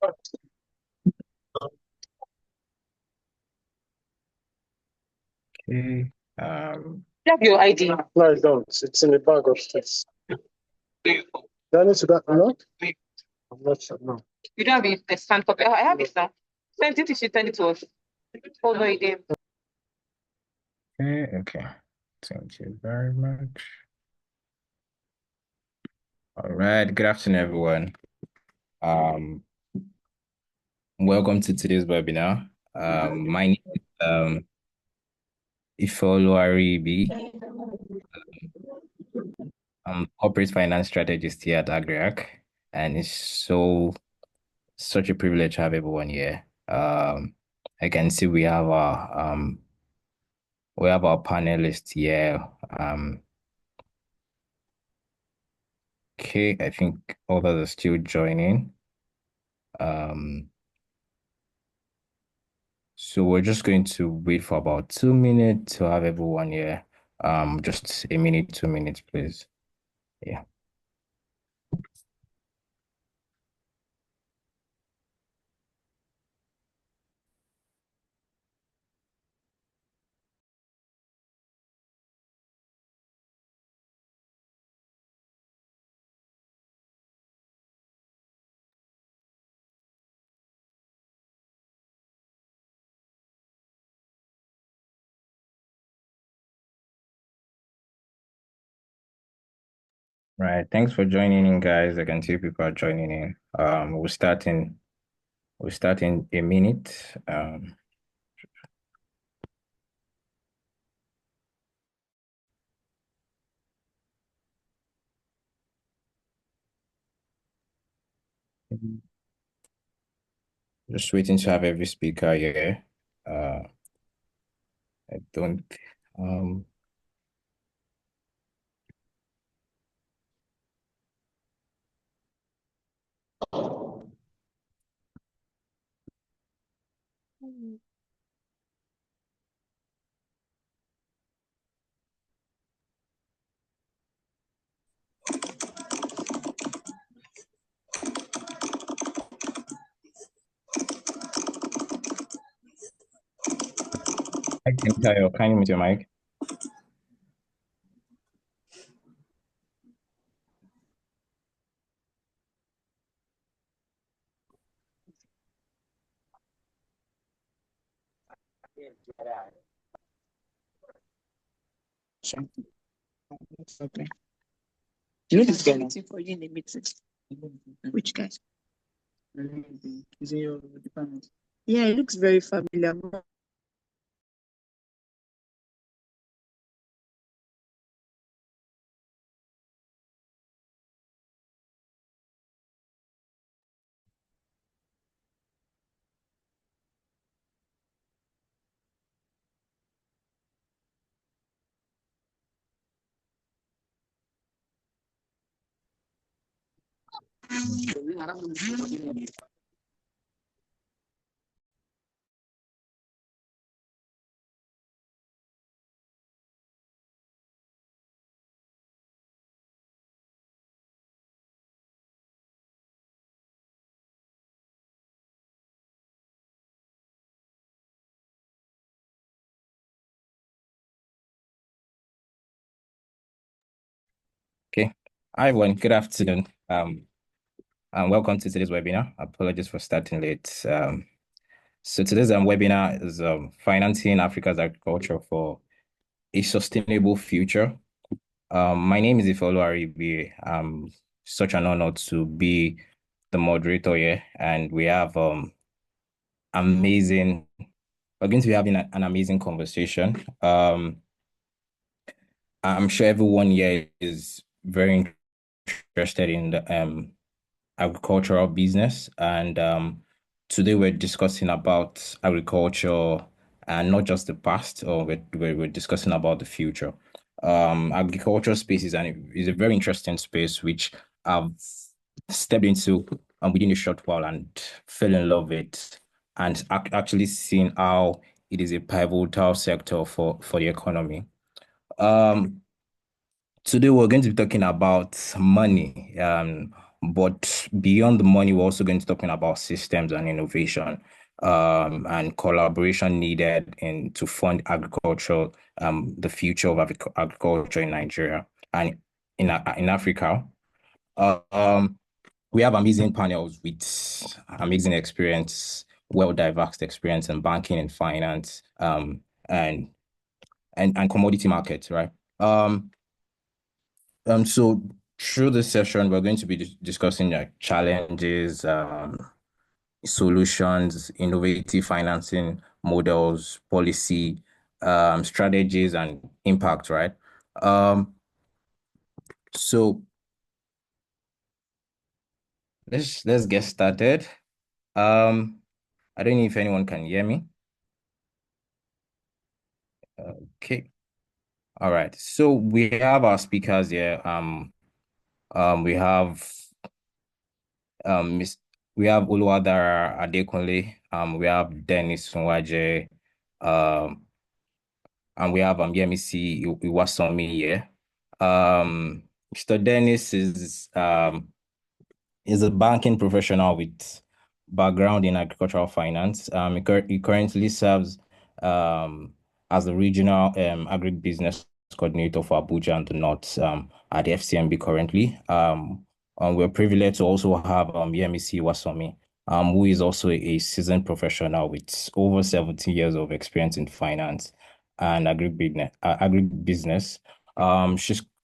Okay. You have your ID. No, I don't. It's in the bag upstairs. Do I need to go? No? I'm not sure. No. You don't have a stand copy. I have it now. Send it. You should send it to us. Hold on again. Okay. Thank you very much. All right. Good afternoon, everyone. Um, Welcome to today's webinar. My name is Ifeoluwaribi. I'm corporate finance strategist here at Agriarche, and it's such a privilege to have everyone here. I can see we have our panelists here. Okay, I think others are still joining. So we're just going to wait for about 2 minutes to have everyone here. Just a minute, 2 minutes, please. Yeah. Right. Thanks for joining in, guys. I can see people are joining in. We'll start in a minute. Just waiting to have every speaker here. I don't um I can tell you, can you mute your mic? Okay. You know this guy now? For you in the meeting. Which guy? Is in your department? Yeah, it looks very familiar. Okay. Hi everyone, good afternoon. And welcome to today's webinar. Apologies for starting late. So today's webinar is financing Africa's agriculture for a sustainable future. My name is Ifeoluwaribi. Such an honor to be the moderator here, and we have amazing. We're going to be having an amazing conversation. I'm sure everyone here is very interested in the agricultural business, and today we're discussing about agriculture and not just the past, or we're discussing about the future. Agriculture space is a very interesting space which I've stepped into within a short while and fell in love with it, and actually seeing how it is a pivotal sector for the economy. Today we're going to be talking about money. But beyond the money, we're also going to be talking about systems and innovation, and collaboration needed to fund agriculture, the future of agriculture in Nigeria and in Africa. Um, we have amazing panels with amazing experience, well-diverse experience in banking and finance, and and commodity markets, right? So through this session, we're going to be discussing like challenges, solutions, innovative financing models, policy, strategies, and impact, right? Um, so let's get started. Um, I don't know if anyone can hear me. Okay. All right. So we have our speakers here. We have Miss we have Oluwadara Adekunle, we have Dennis Nwaje, um, and we have Yemisi Iwasomi here. Mr. Dennis is a banking professional with background in agricultural finance. He currently serves um, as the regional agribusiness coordinator for Abuja and the North at the FCMB currently. We're privileged to also have Yemisi Wasomi, who is also a seasoned professional with over 17 years of experience in finance and agribusiness.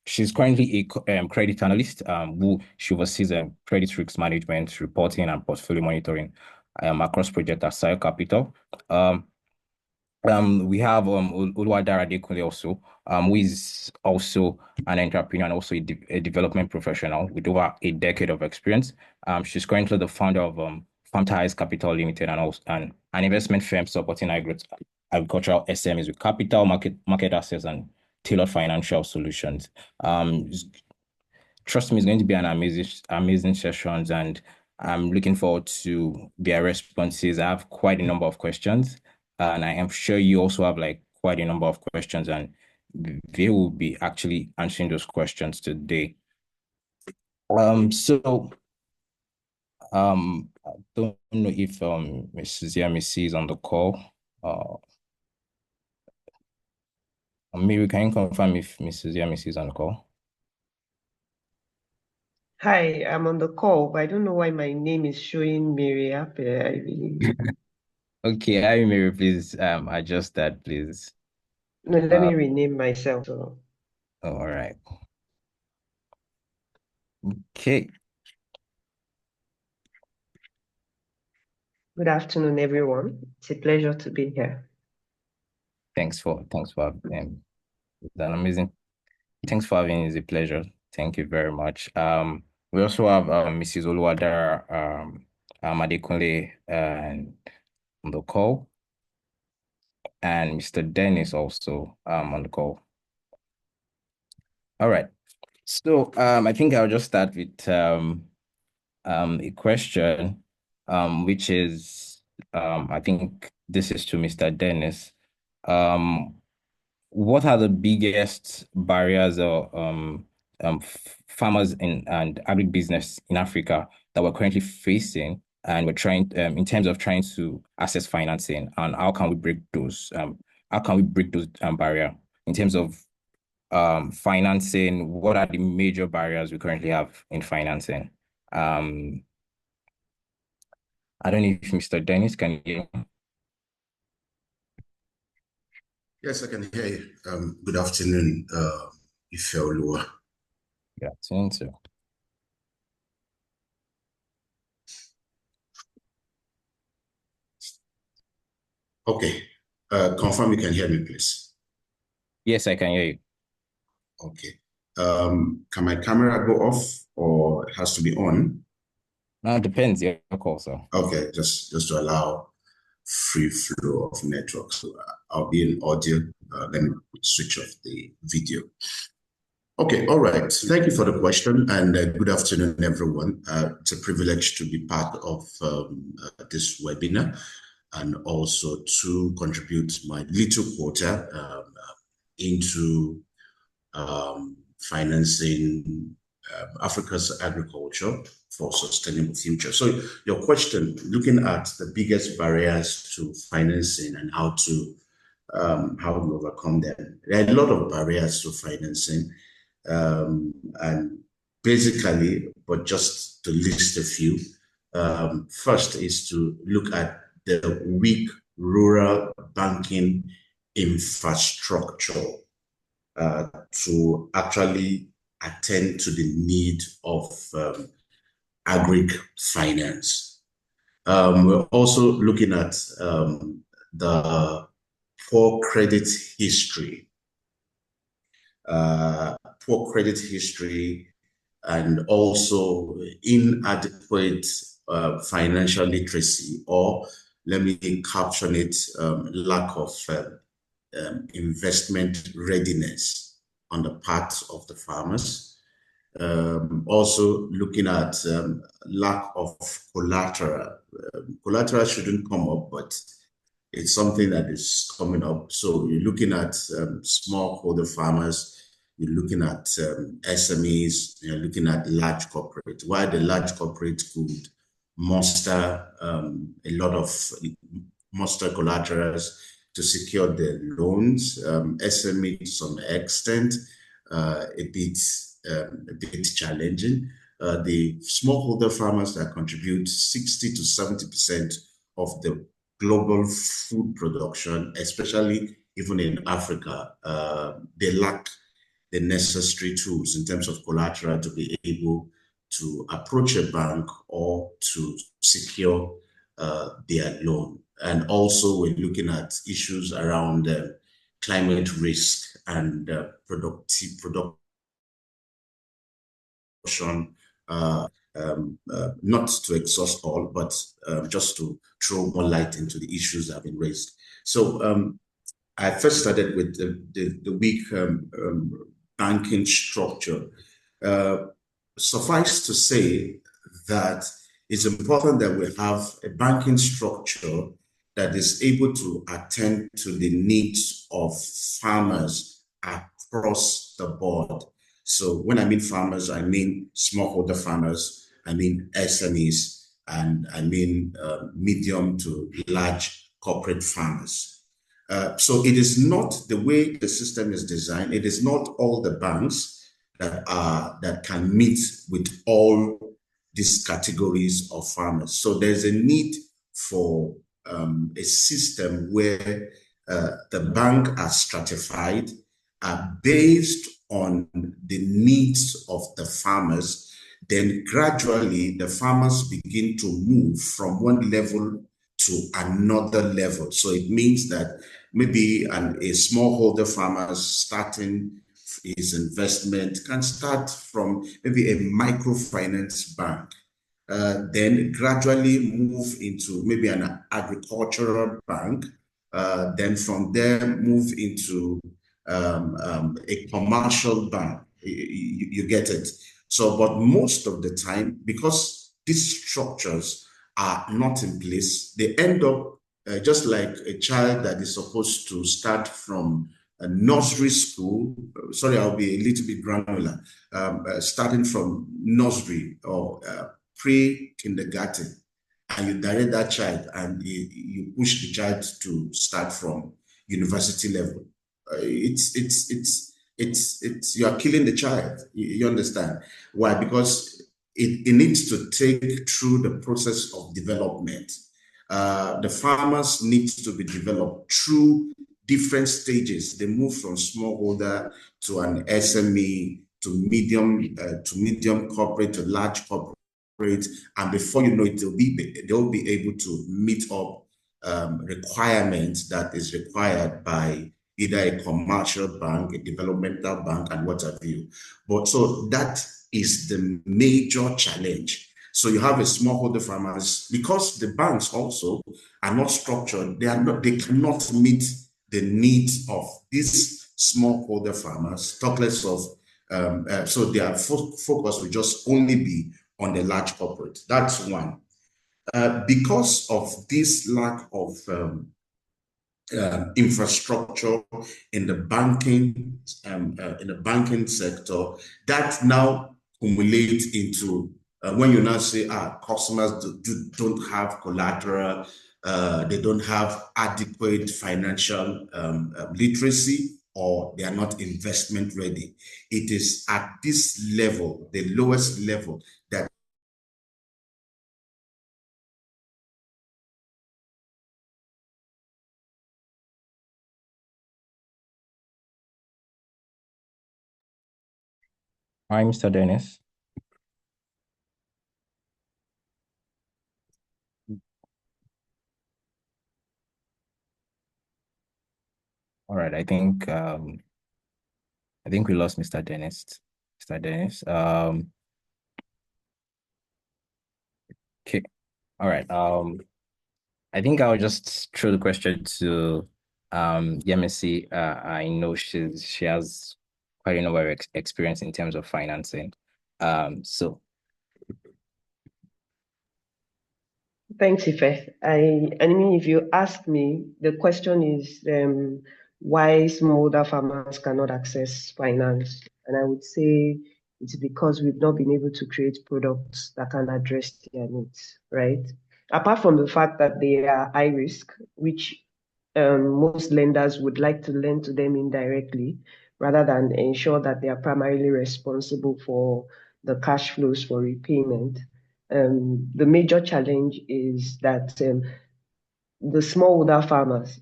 She's currently a credit analyst, who she oversees credit risk management, reporting, and portfolio monitoring across project at Sile Capital. Um, we have Oluwadara Adekunle also, who is also an entrepreneur and also a development professional with over a decade of experience. She's currently the founder of Farm Ties Capital Limited and also an investment firm supporting agricultural SMEs with capital, market access, and tailored financial solutions. Trust me, it's going to be an amazing sessions, and I'm looking forward to their responses. I have quite a number of questions, and I am sure you also have like quite a number of questions, and they will be actually answering those questions today. So I don't know if Mrs. Yamisi is on the call. Uh, maybe can you confirm if Mrs. Yamisi is on the call? Hi, I'm on the call, but I don't know why my name is showing Mary up there, I believe. Okay, I Mary, please adjust that, please. No, let me rename myself. So, All right. Okay. good afternoon, everyone. It's a pleasure to be here. Thanks for it's an amazing. Thanks for having me. It's a pleasure. Thank you very much. We also have Mrs. Oluwadara Adekunle on the call, and Mr. Dennis also on the call. All right. So I think I'll just start with a question, which is I think this is to Mr. Dennis. Um, what are the biggest barriers or farmers and agribusiness in Africa that we're currently facing, and we're trying in terms of trying to access financing, and how can we break those barrier in terms of financing? What are the major barriers we currently have in financing? Um, I don't know if Mr. Dennis can hear me. Yes, I can hear you. Good afternoon, Ifeoluwa. Good afternoon, sir. Okay. Confirm you can hear me, please. Yes, I can hear you. Okay. Can my camera go off or it has to be on? No, it depends. Your call, sir. Okay, just to allow free flow of network. So I'll be in audio. Let me switch off the video. Okay, all right. Thank you for the question, and good afternoon, everyone. It's a privilege to be part of this webinar and also to contribute my little quota into financing Africa's agriculture for sustainable future. So your question, looking at the biggest barriers to financing and how we overcome them. There are a lot of barriers to financing, and basically, but just to list a few, first is to look at the weak rural banking infrastructure to actually attend to the need of agri finance. We're also looking at the poor credit history, and also inadequate financial literacy, or let me caption it, lack of investment readiness on the part of the farmers. Also looking at lack of collateral. Collateral shouldn't come up, but it's something that is coming up. So you're looking at smallholder farmers, you're looking at SMEs, you're looking at large corporate. While the large corporate could muster a lot of collaterals to secure the loans, SME to some extent a bit challenging. The smallholder farmers that contribute 60 to 70% of the global food production, especially even in Africa, they lack the necessary tools in terms of collateral to be able to approach a bank or to secure their loan. And also we're looking at issues around climate risk and production, not to exhaust all, but just to throw more light into the issues that have been raised. So I first started with the weak banking structure. Suffice to say that it's important that we have a banking structure that is able to attend to the needs of farmers across the board. So when I mean farmers, I mean smallholder farmers, I mean SMEs, and I mean medium to large corporate farmers. So it is not the way the system is designed. It is not all the banks that can meet with all these categories of farmers. So there's a need for a system where the bank are stratified based on the needs of the farmers. Then gradually the farmers begin to move from one level to another level. So it means that maybe a smallholder farmer starting his investment can start from maybe a microfinance bank, then gradually move into maybe an agricultural bank, then from there move into a commercial bank. You get it. So, but most of the time, because these structures are not in place, they end up just like a child that is supposed to start from a nursery school. Sorry, I'll be a little bit granular. Starting from nursery or pre-kindergarten, and you direct that child and you push the child to start from university level. You are killing the child. You understand why? Because it needs to take through the process of development. The farmers need to be developed through different stages. They move from smallholder to an SME to medium corporate to large corporate, and before you know it, they'll be able to meet up requirements that is required by either a commercial bank, a developmental bank, and what have you. But so that is the major challenge. So you have a smallholder farmers, because the banks also are not structured, they cannot meet the needs of these smallholder farmers, talk less of, so their focus will just only be on the large corporate. That's one. Because of this lack of infrastructure in the banking sector, that now accumulate into when you now say, customers don't have collateral, they don't have adequate financial literacy, or they are not investment ready. It is at this level, the lowest level, that Hi, Mr. Dennis. All right, I think we lost Mr. Dennis. Mr. Dennis. Okay. All right. I think I'll just throw the question to Yemisi. I know she has quite a number of experience in terms of financing. So Thanks, Ife. I mean, if you ask me, the question is why smallholder farmers cannot access finance. And I would say it's because we've not been able to create products that can address their needs, right? Apart from the fact that they are high risk, which most lenders would like to lend to them indirectly, rather than ensure that they are primarily responsible for the cash flows for repayment. The major challenge is that the smallholder farmers,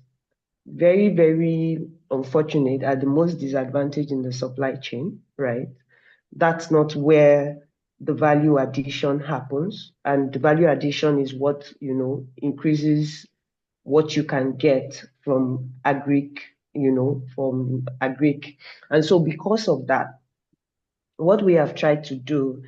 very, very unfortunate, are the most disadvantaged in the supply chain, right? That's not where the value addition happens. And the value addition is what, increases what you can get from agric. And so because of that, what we have tried to do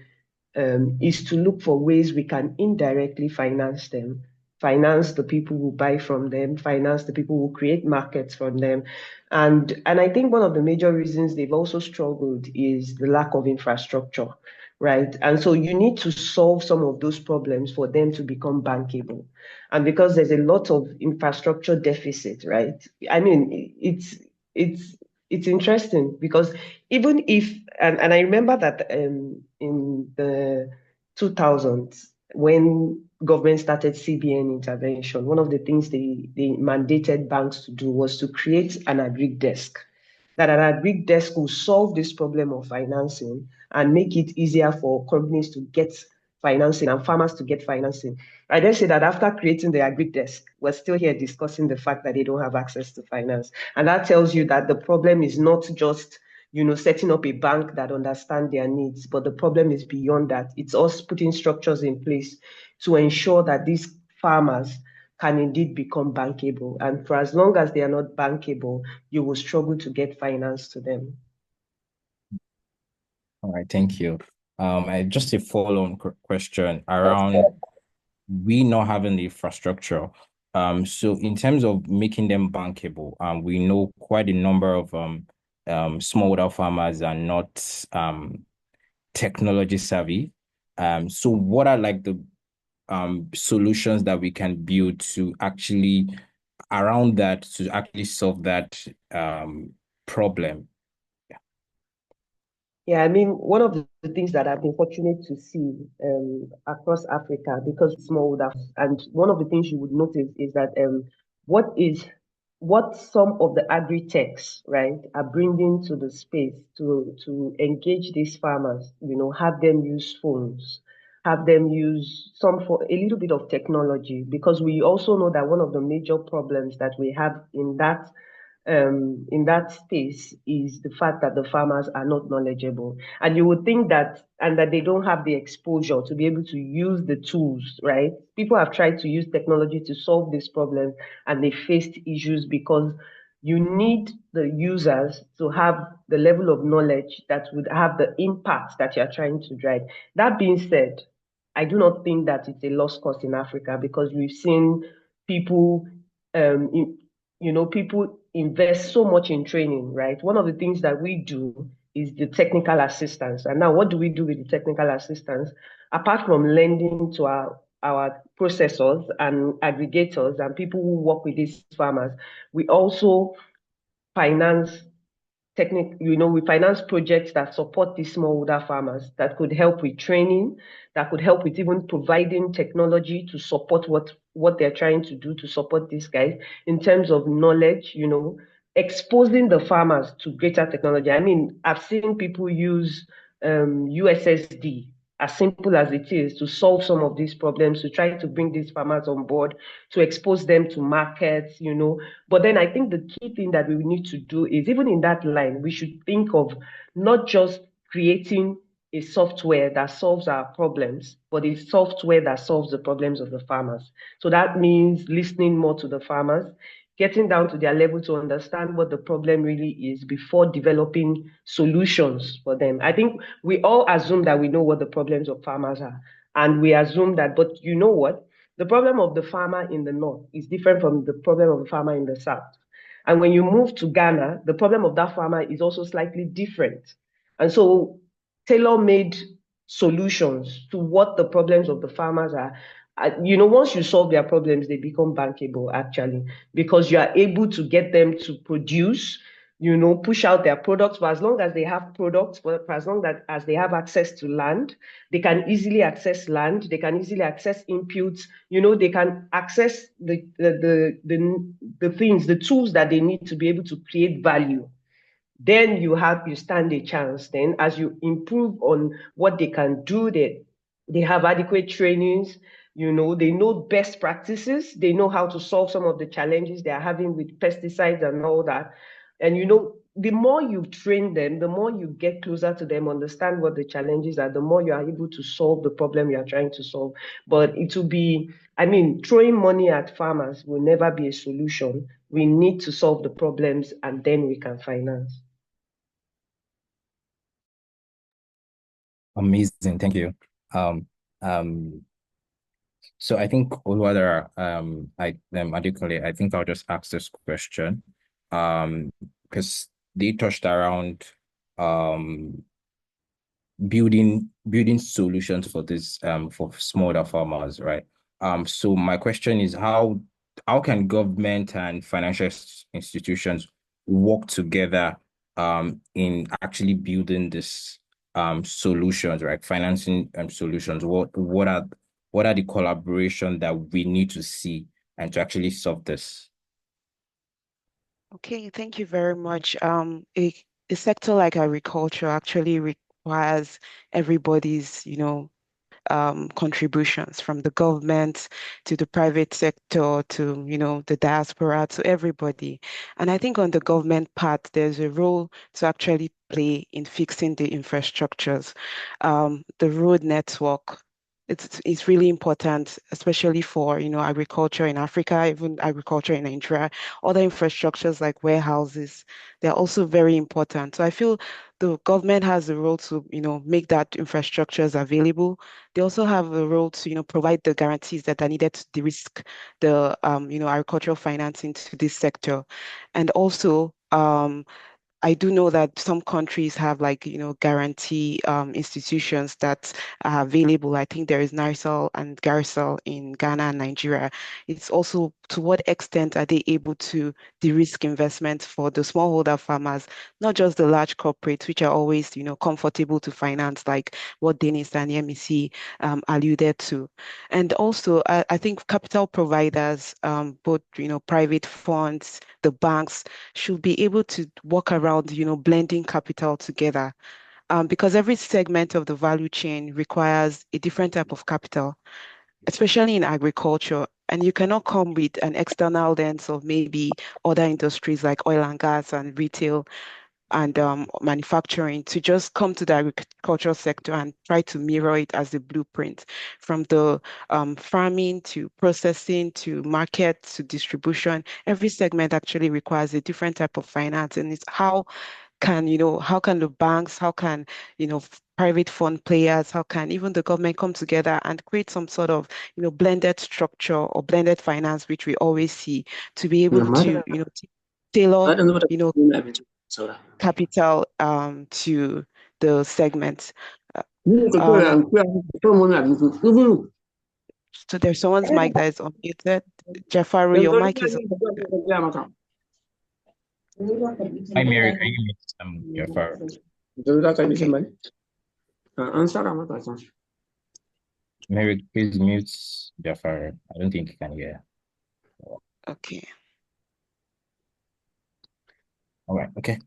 is to look for ways we can indirectly finance them, finance the people who buy from them, finance the people who create markets from them. And I think one of the major reasons they've also struggled is the lack of infrastructure, right? And so you need to solve some of those problems for them to become bankable. And because there's a lot of infrastructure deficit, right? I mean, it's interesting because even if and I remember that in the 2000s when government started CBN intervention, one of the things they mandated banks to do was to create an agri desk. That an agri desk will solve this problem of financing and make it easier for companies to get financing and farmers to get financing. I then say that after creating the agri desk, we're still here discussing the fact that they don't have access to finance. And that tells you that the problem is not just setting up a bank that understands their needs, but the problem is beyond that. It's us putting structures in place to ensure that these farmers can indeed become bankable. And for as long as they are not bankable, you will struggle to get finance to them. all right, thank you. Just a follow-on question around we not having the infrastructure. So in terms of making them bankable, we know quite a number of smallholder farmers are not technology savvy. So what are like the solutions that we can build to actually around that to actually solve that problem? Yeah, I mean, one of the things that I've been fortunate to see across Africa, because it's smallholder, and one of the things you would notice is that what some of the agri-techs, right, are bringing to the space to engage these farmers, have them use phones, have them use some for a little bit of technology, because we also know that one of the major problems that we have in that space is the fact that the farmers are not knowledgeable. And you would think that, and that they don't have the exposure to be able to use the tools, right? People have tried to use technology to solve this problem and they faced issues because you need the users to have the level of knowledge that would have the impact that you're trying to drive. That being said, I do not think that it's a lost cause in Africa because we've seen people people invest so much in training, right? One of the things that we do is the technical assistance. And now what do we do with the technical assistance? Apart from lending to our processors and aggregators and people who work with these farmers, we also finance we finance projects that support these smallholder farmers, that could help with training, that could help with even providing technology to support what they're trying to do to support these guys in terms of knowledge, exposing the farmers to greater technology. I mean, I've seen people use USSD, as simple as it is, to solve some of these problems, to try to bring these farmers on board, to expose them to markets, But then I think the key thing that we need to do is, even in that line, we should think of not just creating a software that solves our problems, but a software that solves the problems of the farmers. So that means listening more to the farmers, getting down to their level to understand what the problem really is before developing solutions for them. I think we all assume that we know what the problems of farmers are. And we assume that, but you know what? The problem of the farmer in the north is different from the problem of the farmer in the south. And when you move to Ghana, the problem of that farmer is also slightly different. And so tailor-made solutions to what the problems of the farmers are. Once you solve their problems, they become bankable, actually, because you are able to get them to produce, push out their products. For as long as they have products, for as long as they have access to land, they can easily access land, they can easily access inputs, they can access the things, the tools that they need to be able to create value. Then you stand a chance. Then as you improve on what they can do, they have adequate trainings, they know best practices, they know how to solve some of the challenges they are having with pesticides and all that. And the more you train them, the more you get closer to them, understand what the challenges are, the more you are able to solve the problem you are trying to solve. But it will be, throwing money at farmers will never be a solution. We need to solve the problems, and then we can finance. Amazing, thank you. So I think Oluwadara, adequately, I think I'll just ask this question, because they touched around building solutions for this for smaller farmers, right? So my question is, how can government and financial institutions work together in actually building this solutions, right? Financing solutions. What are the collaboration that we need to see and to actually solve this? Okay, thank you very much. A sector like agriculture actually requires everybody's, contributions, from the government to the private sector to, the diaspora, to everybody. And I think on the government part, there's a role to actually play in fixing the infrastructures, the road network. It's really important, especially for, agriculture in Africa, even agriculture in Nigeria. Other infrastructures like warehouses, they're also very important. So I feel the government has a role to, make that infrastructures available. They also have a role to, provide the guarantees that are needed to de-risk the, agricultural financing to this sector. And also, I do know that some countries have, like, guarantee institutions that are available. I think there is NARCL and GARCL in Ghana and Nigeria. It's also, to what extent are they able to de-risk investments for the smallholder farmers, not just the large corporates, which are always, comfortable to finance, like what Dennis and MEC alluded to. And also, I think capital providers, both, private funds, the banks, should be able to work around, blending capital together. Because every segment of the value chain requires a different type of capital, especially in agriculture. And you cannot come with an external lens of maybe other industries like oil and gas and retail and manufacturing to just come to the agricultural sector and try to mirror it as the blueprint, from the farming to processing to market to distribution. Every segment actually requires a different type of finance, and it's how can the banks, how can, private fund players, how can even the government come together and create some sort of, blended structure or blended finance, which we always see, to be able to, tailor, capital to the segments. So there's someone's mic that is unmuted. Jafaru, your mic is unmuted. Hi, Mary. Can you mute Jafar? Answer another. Mary, please mute Jafar. I don't think you can hear. Okay. All right. Okay.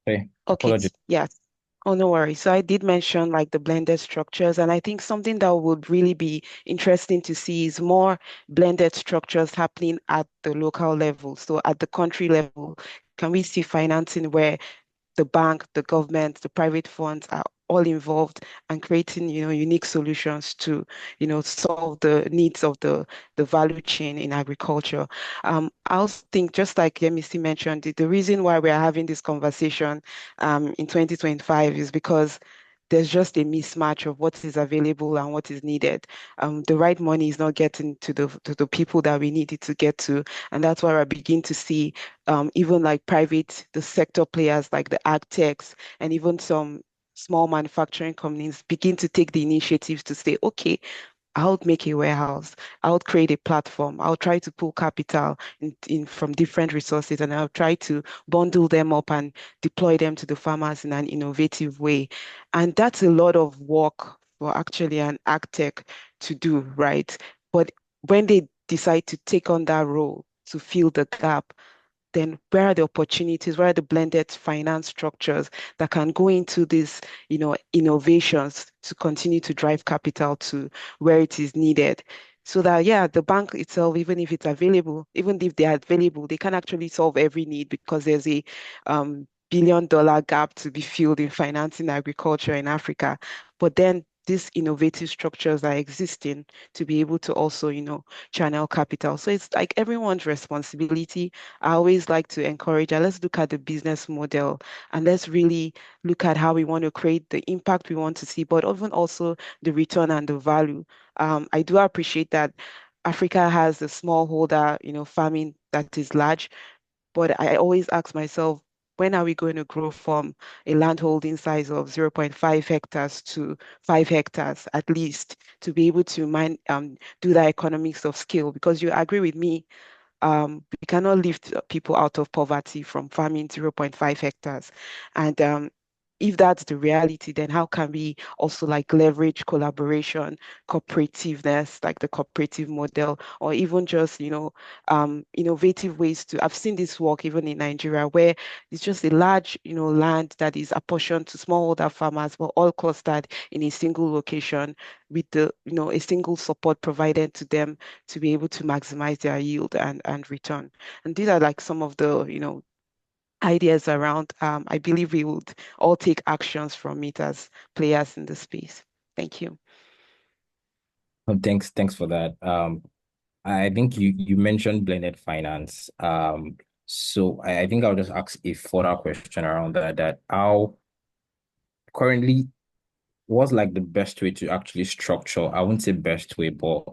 Hey, Okay, apologies. yes. Oh, no worries. So I did mention like the blended structures, and I think something that would really be interesting to see is more blended structures happening at the local level. So at the country level, can we see financing where the bank, the government, the private funds are all involved and creating, unique solutions to, solve the needs of the value chain in agriculture. I also think, just like Yemisi mentioned, the reason why we are having this conversation in 2025 is because there's just a mismatch of what is available and what is needed. The right money is not getting to the people that we need it to get to, and that's why we're beginning to see even like the sector players like the ag techs and even some small manufacturing companies begin to take the initiatives to say, okay, I'll make a warehouse. I'll create a platform. I'll try to pull capital in from different resources and I'll try to bundle them up and deploy them to the farmers in an innovative way. And that's a lot of work for actually an ag tech to do, right? But when they decide to take on that role to fill the gap, then where are the opportunities, where are the blended finance structures that can go into these, innovations to continue to drive capital to where it is needed? So that, yeah, the bank itself, even if it's available, even if they are available, they can actually solve every need because there's a billion-dollar gap to be filled in financing agriculture in Africa. But then these innovative structures are existing to be able to also, channel capital. So it's like everyone's responsibility. I always like to encourage, let's look at the business model and let's really look at how we want to create the impact we want to see, but even also the return and the value. I do appreciate that Africa has a smallholder, farming that is large, but I always ask myself, when are we going to grow from a landholding size of zero point 0.5 hectares to 5 hectares at least to be able to do that economics of scale? Because you agree with me, we cannot lift people out of poverty from farming zero point 0.5 hectares. And if that's the reality, then how can we also like leverage collaboration, cooperativeness, like the cooperative model, or even just, innovative ways to, I've seen this work even in Nigeria, where it's just a large, land that is apportioned to smallholder farmers, but all clustered in a single location with a single support provided to them to be able to maximize their yield and return. And these are like some of the, ideas around. I believe we would all take actions from it as players in the space. Thank you. Thanks for that. I think you mentioned blended finance. So I think I'll just ask a further question around that how currently what's like the best way to actually structure? I wouldn't say best way, but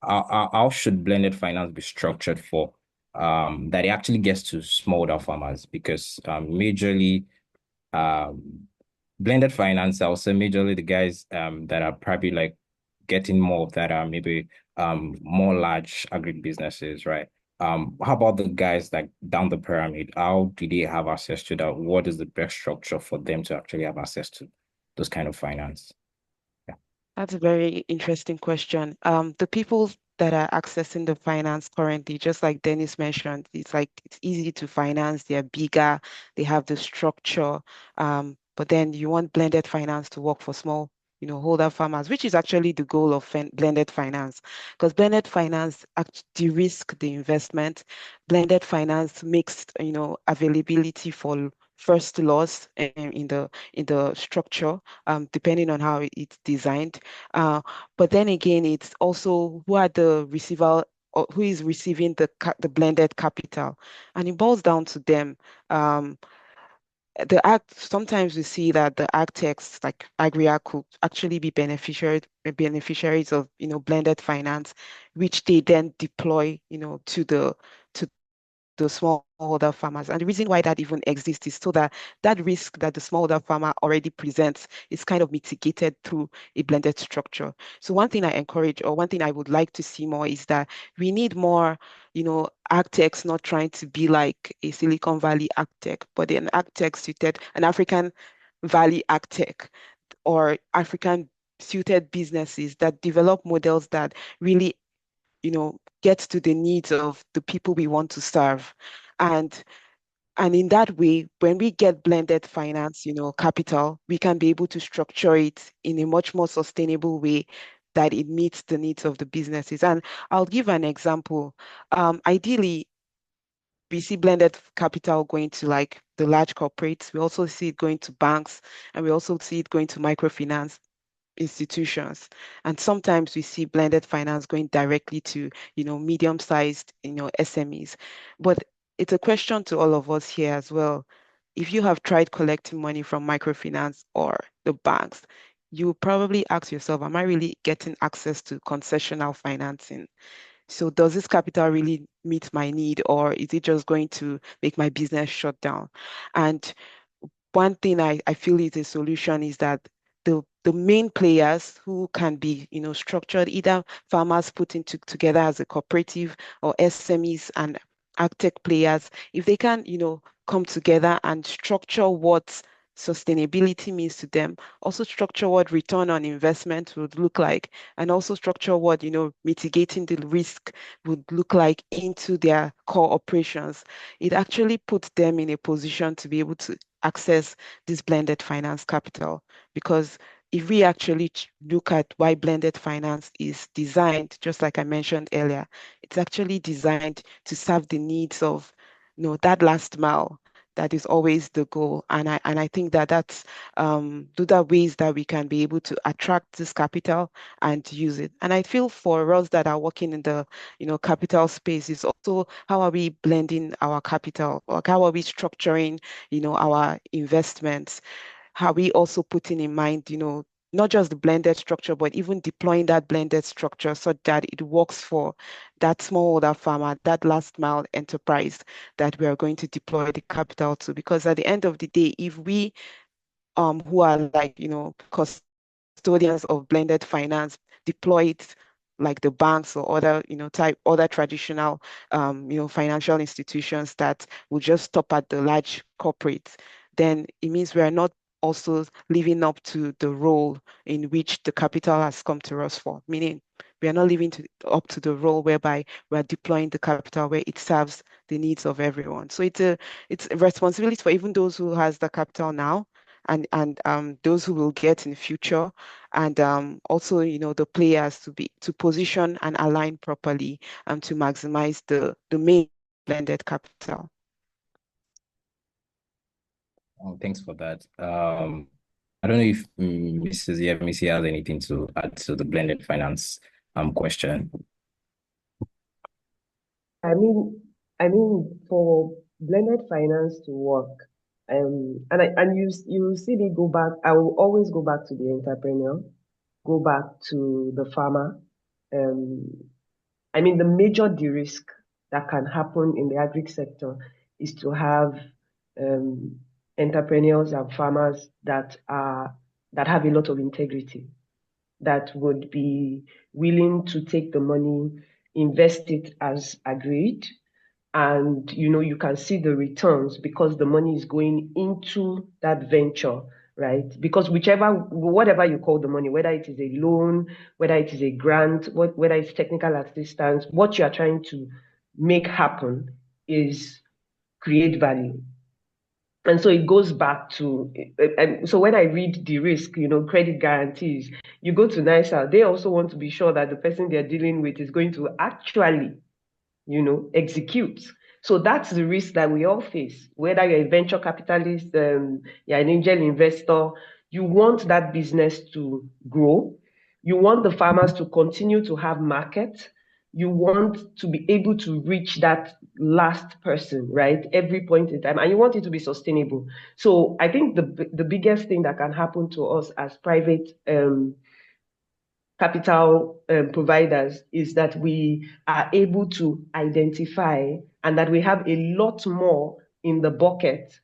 how should blended finance be structured for that it actually gets to smallholder farmers? Because majorly um blended finance, I'll say majorly the guys that are probably like getting more of that are maybe more large agribusinesses, right? How about the guys like down the pyramid? How do they have access to that? What is the best structure for them to actually have access to those kind of finance? Yeah. That's a very interesting question. The people that are accessing the finance currently, just like Dennis mentioned, it's like it's easy to finance, they're bigger, they have the structure. But then you want blended finance to work for small, holder farmers, which is actually the goal of blended finance. Because blended finance de-risk the investment. Blended finance makes, availability for first loss in the structure depending on how it's designed. Uh, but then again, it's also who are the receiver or who is receiving the blended capital, and it boils down to them. The act sometimes we see that the ag techs like Agriarche could actually be beneficiaries of blended finance, which they then deploy to the the smallholder farmers. And the reason why that even exists is so that that risk that the smallholder farmer already presents is kind of mitigated through a blended structure. So one thing I encourage, or one thing I would like to see more, is that we need more, agtechs not trying to be like a Silicon Valley agtech, but an agtech suited, an African Valley agtech or African suited businesses that develop models that really, get to the needs of the people we want to serve. And and in that way, when we get blended finance, capital, we can be able to structure it in a much more sustainable way that it meets the needs of the businesses. And I'll give an example. Ideally, we see blended capital going to like the large corporates. We also see it going to banks, and we also see it going to microfinance institutions. And sometimes we see blended finance going directly to, medium-sized, SMEs. But it's a question to all of us here as well. If you have tried collecting money from microfinance or the banks, you probably ask yourself, am I really getting access to concessional financing? So does this capital really meet my need, or is it just going to make my business shut down? And one thing I feel is a solution is that the main players who can be, structured, either farmers put into together as a cooperative or SMEs and agtech players, if they can, come together and structure what sustainability means to them, also structure what return on investment would look like, and also structure what, mitigating the risk would look like into their core operations, it actually puts them in a position to be able to access this blended finance capital. Because if we actually look at why blended finance is designed, just like I mentioned earlier, it's actually designed to serve the needs of, that last mile. That is always the goal, and I think that those are ways that we can be able to attract this capital and use it. And I feel for us that are working in the capital space is also how are we blending our capital, like how are we structuring our investments, how we also putting in mind, not just the blended structure, but even deploying that blended structure so that it works for that smallholder farmer, that last mile enterprise that we are going to deploy the capital to. Because at the end of the day, if we who are like, custodians of blended finance deploy it like the banks or other, other traditional, financial institutions that will just stop at the large corporates, then it means we are not also living up to the role in which the capital has come to us for, meaning we are not up to the role whereby we are deploying the capital where it serves the needs of everyone. So it's a responsibility for even those who has the capital now and those who will get in the future, and also the players to position and align properly to maximize the main blended capital. Oh, thanks for that. I don't know if Mrs. Yemisi has anything to add to the blended finance question. I mean, for blended finance to work, and you see me go back. I will always go back to the entrepreneur, go back to the farmer. I mean, the major de-risk that can happen in the agri sector is to have entrepreneurs and farmers that have a lot of integrity, that would be willing to take the money, invest it as agreed, and you can see the returns because the money is going into that venture, right? Because whatever you call the money, whether it is a loan, whether it is a grant, whether it's technical assistance, what you are trying to make happen is create value. And so it goes back to, and so when I read the risk, credit guarantees, you go to NISA, they also want to be sure that the person they're dealing with is going to actually execute. So that's the risk that we all face. Whether you're a venture capitalist, you're an angel investor, you want that business to grow. You want the farmers to continue to have market. You want to be able to reach that last person, right? Every point in time, and you want it to be sustainable. So I think the biggest thing that can happen to us as private capital providers is that we are able to identify and that we have a lot more in the bucket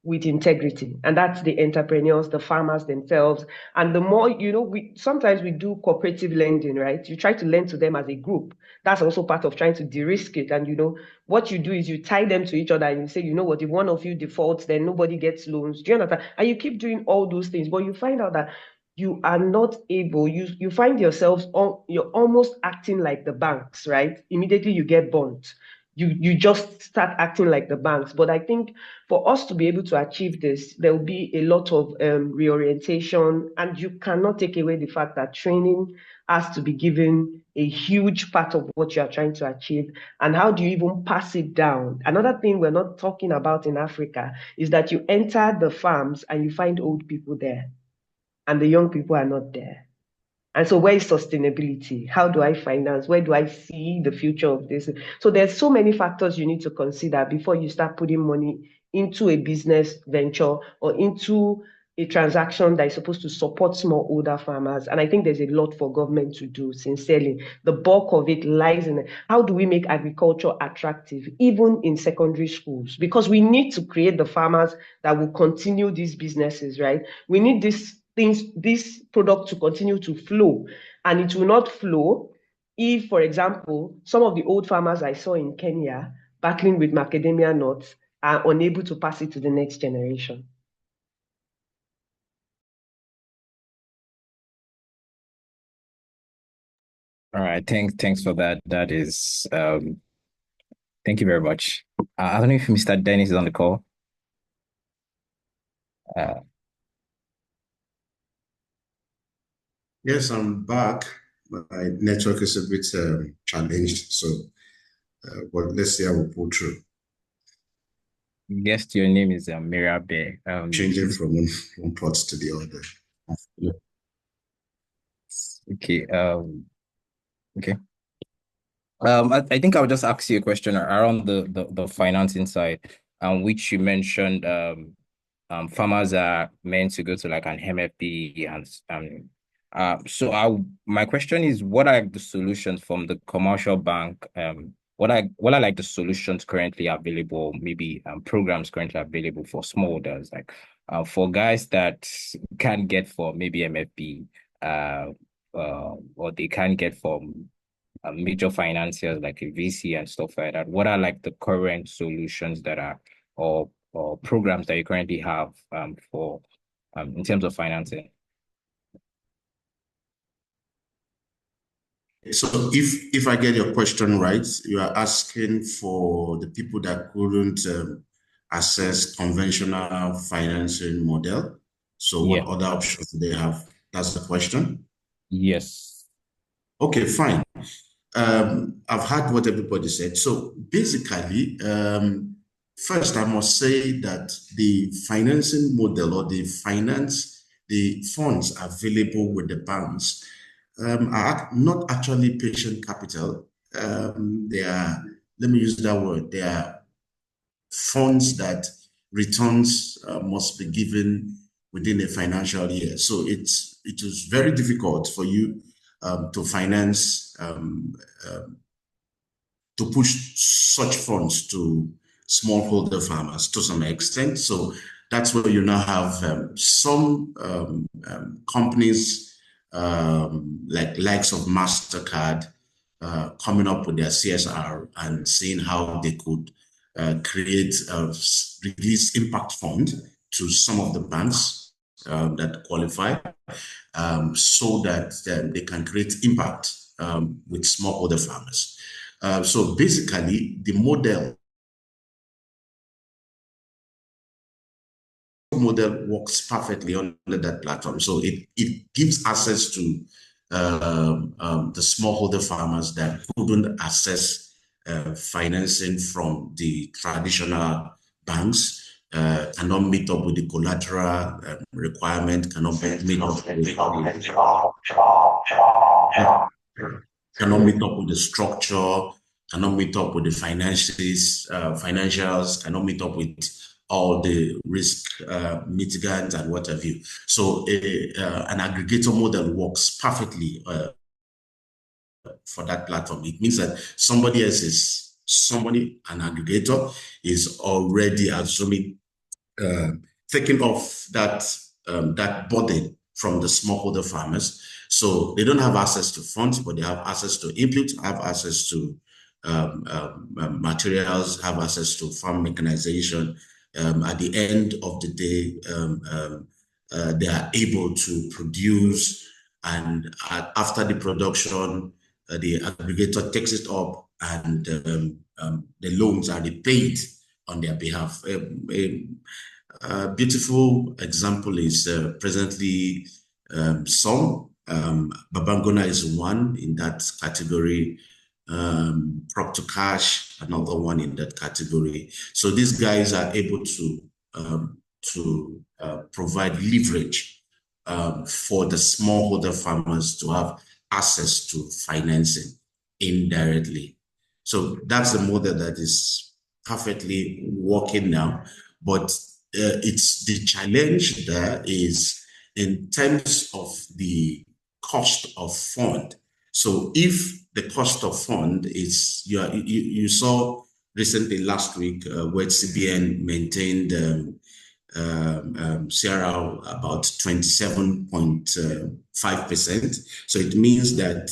with integrity, and that's the entrepreneurs, the farmers themselves. And the more, we sometimes we do cooperative lending, right? You try to lend to them as a group. That's also part of trying to de-risk it. And what you do is you tie them to each other and you say, what, if one of you defaults, then nobody gets loans. Do you understand? And you keep doing all those things, but you find out that you are not able, you find yourselves, you're almost acting like the banks, right? Immediately you get burnt. You just start acting like the banks. But I think for us to be able to achieve this, there will be a lot of reorientation, and you cannot take away the fact that training has to be given a huge part of what you are trying to achieve. And how do you even pass it down? Another thing we're not talking about in Africa is that you enter the farms and you find old people there, and the young people are not there. And so where is sustainability? How do I finance? Where do I see the future of this? So there's so many factors you need to consider before you start putting money into a business venture or into a transaction that is supposed to support smallholder farmers. And I think there's a lot for government to do, sincerely. The bulk of it lies in how do we make agriculture attractive, even in secondary schools? Because we need to create the farmers that will continue these businesses, right? We need this product to continue to flow, and it will not flow if, for example, some of the old farmers I saw in Kenya battling with macadamia nuts are unable to pass it to the next generation. All right, thanks for that. That is thank you very much. I don't know if Mr. Dennis is on the call. Uh, Yes, I'm back. My network is a bit challenged, so but let's see how we pull through. Guessed your name is Mirabe. Changing from one plot to the other. Okay. Okay. I think I'll just ask you a question around the financing side, which you mentioned. Farmers are meant to go to like an MFP, and so my question is, what are the solutions from the commercial bank? What are like the solutions currently available? Maybe programs currently available for smallholders, like for guys that can't get for maybe MFP, or they can't get from major financiers like a VC and stuff like that. What are like the current solutions that are or programs that you currently have for in terms of financing? So if I get your question right, you are asking for the people that couldn't access conventional financing model. So what other options do they have? That's the question. Yes. Okay, fine. I've heard what everybody said. So basically, first I must say that the financing model or the funds available with the banks are not actually patient capital. They are, let me use that word, they are funds that returns must be given within a financial year. So it is very difficult for you to finance, to push such funds to smallholder farmers to some extent. So that's where you now have some companies like likes of MasterCard coming up with their CSR and seeing how they could create release impact fund to some of the banks that qualify, so that they can create impact with smallholder farmers. So basically, the model works perfectly under that platform. So it gives access to the smallholder farmers that couldn't access financing from the traditional banks, cannot meet up with the collateral requirement, cannot meet up with the structure, cannot meet up with the finances, financials, cannot meet up with all the risk mitigants and what have you. So an aggregator model works perfectly for that platform. It means that somebody, an aggregator, is already assuming, taking off that burden from the smallholder farmers. So they don't have access to funds, but they have access to input, have access to materials, have access to farm mechanization. At the end of the day, they are able to produce, and after the production, the aggregator takes it up, and the loans are repaid on their behalf. A beautiful example is presently Babangona is one in that category, Prop to Cash, another one in that category. So these guys are able to provide leverage for the smallholder farmers to have access to financing indirectly. So that's a model that is perfectly working now. But it's the challenge there is in terms of the cost of fund. So if the cost of fund is, you saw recently last week where CBN maintained CRR about 27.5%. So it means that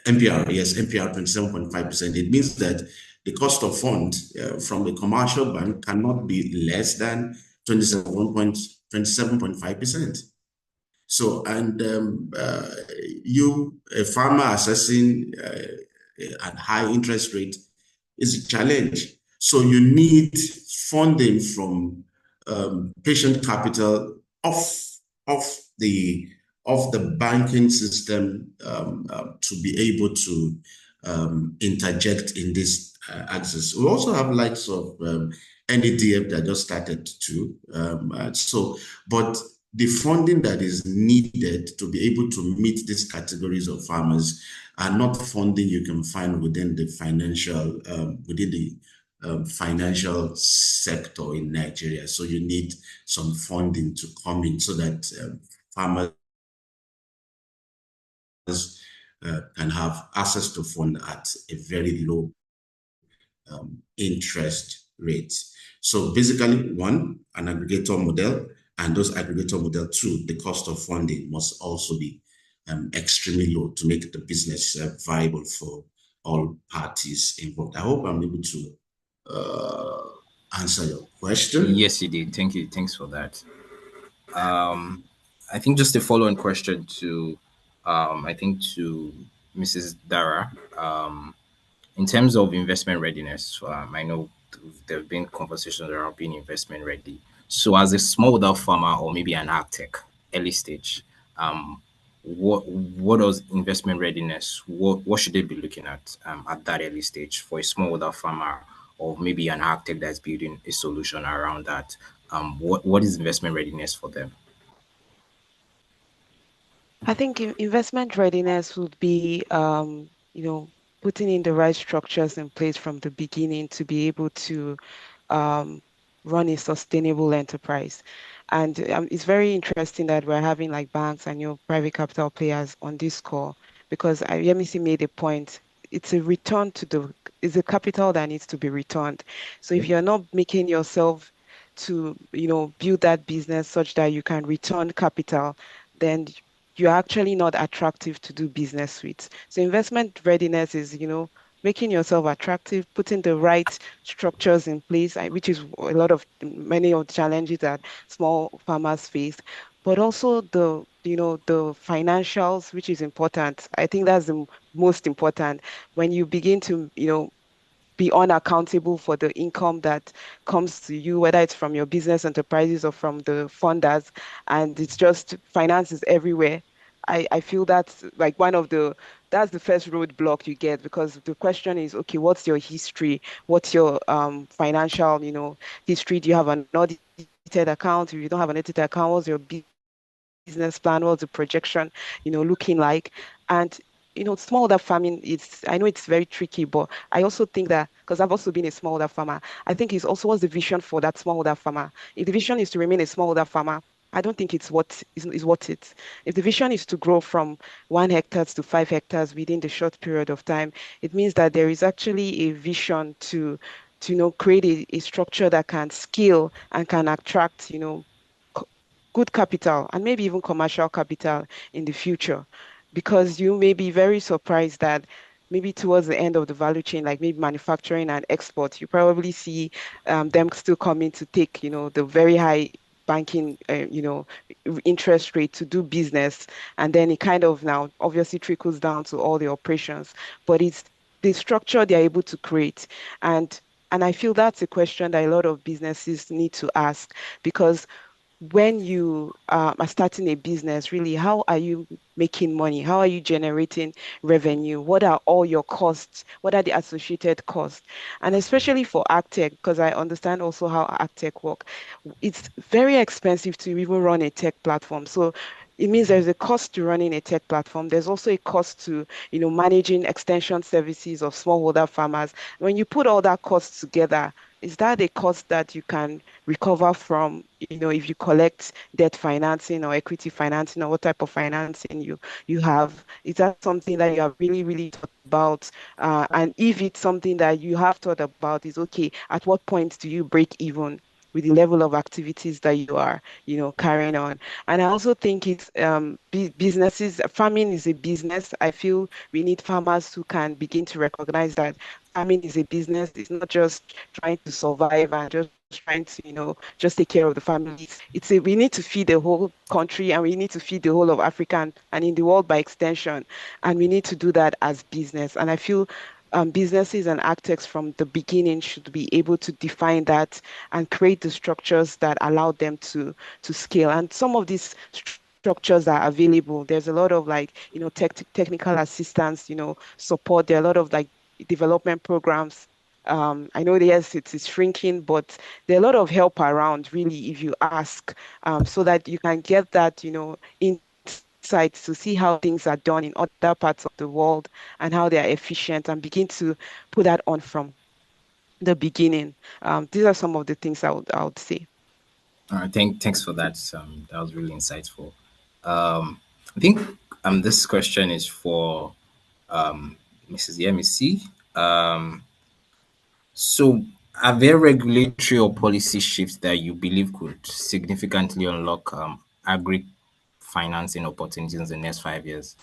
MPR, yes, MPR 27.5%. It means that the cost of fund from the commercial bank cannot be less than 27.5%. So, and a farmer assessing at high interest rate is a challenge. So you need funding from patient capital off the banking system to be able to interject in this access. We also have likes of NEDF that just started too. But the funding that is needed to be able to meet these categories of farmers are not funding you can find within the financial sector in Nigeria. So you need some funding to come in so that farmers can have access to fund at a very low interest rate. So basically, one, an aggregator model, and those aggregator model, two, the cost of funding must also be extremely low to make the business viable for all parties involved. I hope I'm able to answer your question. Yes, you did. Thank you. Thanks for that. I think just a follow-on question to, I think to Mrs. Dara. In terms of investment readiness, I know there have been conversations around being investment ready. So, as a smallholder farmer or maybe an ag tech early stage, what does investment readiness? What should they be looking at that early stage for a smallholder farmer or maybe an ag tech that's building a solution around that? What is investment readiness for them? I think investment readiness would be, putting in the right structures in place from the beginning to be able to um, run a sustainable enterprise. And it's very interesting that we're having like banks and your private capital players on this call because Yemisi made a point. It's a return to it's a capital that needs to be returned. So if you're not making yourself to, build that business such that you can return capital, then you're actually not attractive to do business with. So investment readiness is, making yourself attractive, putting the right structures in place, which is many of the challenges that small farmers face, but also the financials, which is important. I think that's the most important when you begin to, be unaccountable for the income that comes to you, whether it's from your business enterprises or from the funders, and it's just finances everywhere. I feel that's like that's the first roadblock you get because the question is, okay, what's your history? What's your financial, history? Do you have an audited account? If you don't have an audited account, what's your business plan? What's the projection, looking like? And smallholder farming is, I know it's very tricky, but I also think that because I've also been a smallholder farmer, I think it's also what's the vision for that smallholder farmer. If the vision is to remain a smallholder farmer, I don't think it's what is worth it. If the vision is to grow from 1 hectares to 5 hectares within the short period of time, it means that there is actually a vision to create a structure that can scale and can attract, co- good capital and maybe even commercial capital in the future. Because you may be very surprised that maybe towards the end of the value chain, like maybe manufacturing and export, you probably see them still coming to take, the very high banking, interest rate to do business. And then it kind of now obviously trickles down to all the operations. But it's the structure they're able to create. And and I feel that's a question that a lot of businesses need to ask because when you are starting a business, really, how are you making money? How are you generating revenue? What are all your costs? What are the associated costs? And especially for AgTech, because I understand also how AgTech work, it's very expensive to even run a tech platform. So it means there's a cost to running a tech platform. There's also a cost to, managing extension services of smallholder farmers. When you put all that cost together, is that a cost that you can recover from, if you collect debt financing or equity financing or what type of financing you have? Is that something that you have really, really thought about? And if it's something that you have thought about, is okay, at what point do you break even with the level of activities that you are, carrying on? And I also think it's businesses, farming is a business. I feel we need farmers who can begin to recognize that farming is a business. It's not just trying to survive and just trying to, just take care of the families. We need to feed the whole country and we need to feed the whole of Africa and in the world by extension. And we need to do that as business. And I feel businesses and architects from the beginning should be able to define that and create the structures that allow them to scale. And some of these structures are available. There's a lot of like, technical assistance, support. There are a lot of like development programs. I know, yes, it is shrinking, but there are a lot of help around, really, if you ask, so that you can get that, insights to see how things are done in other parts of the world and how they are efficient and begin to put that on from the beginning. These are some of the things I would say. All right, thanks for that. That was really insightful. I think this question is for Mrs. Yemisi. Um, so, are there regulatory or policy shifts that you believe could significantly unlock agri financing opportunities in the next 5 years?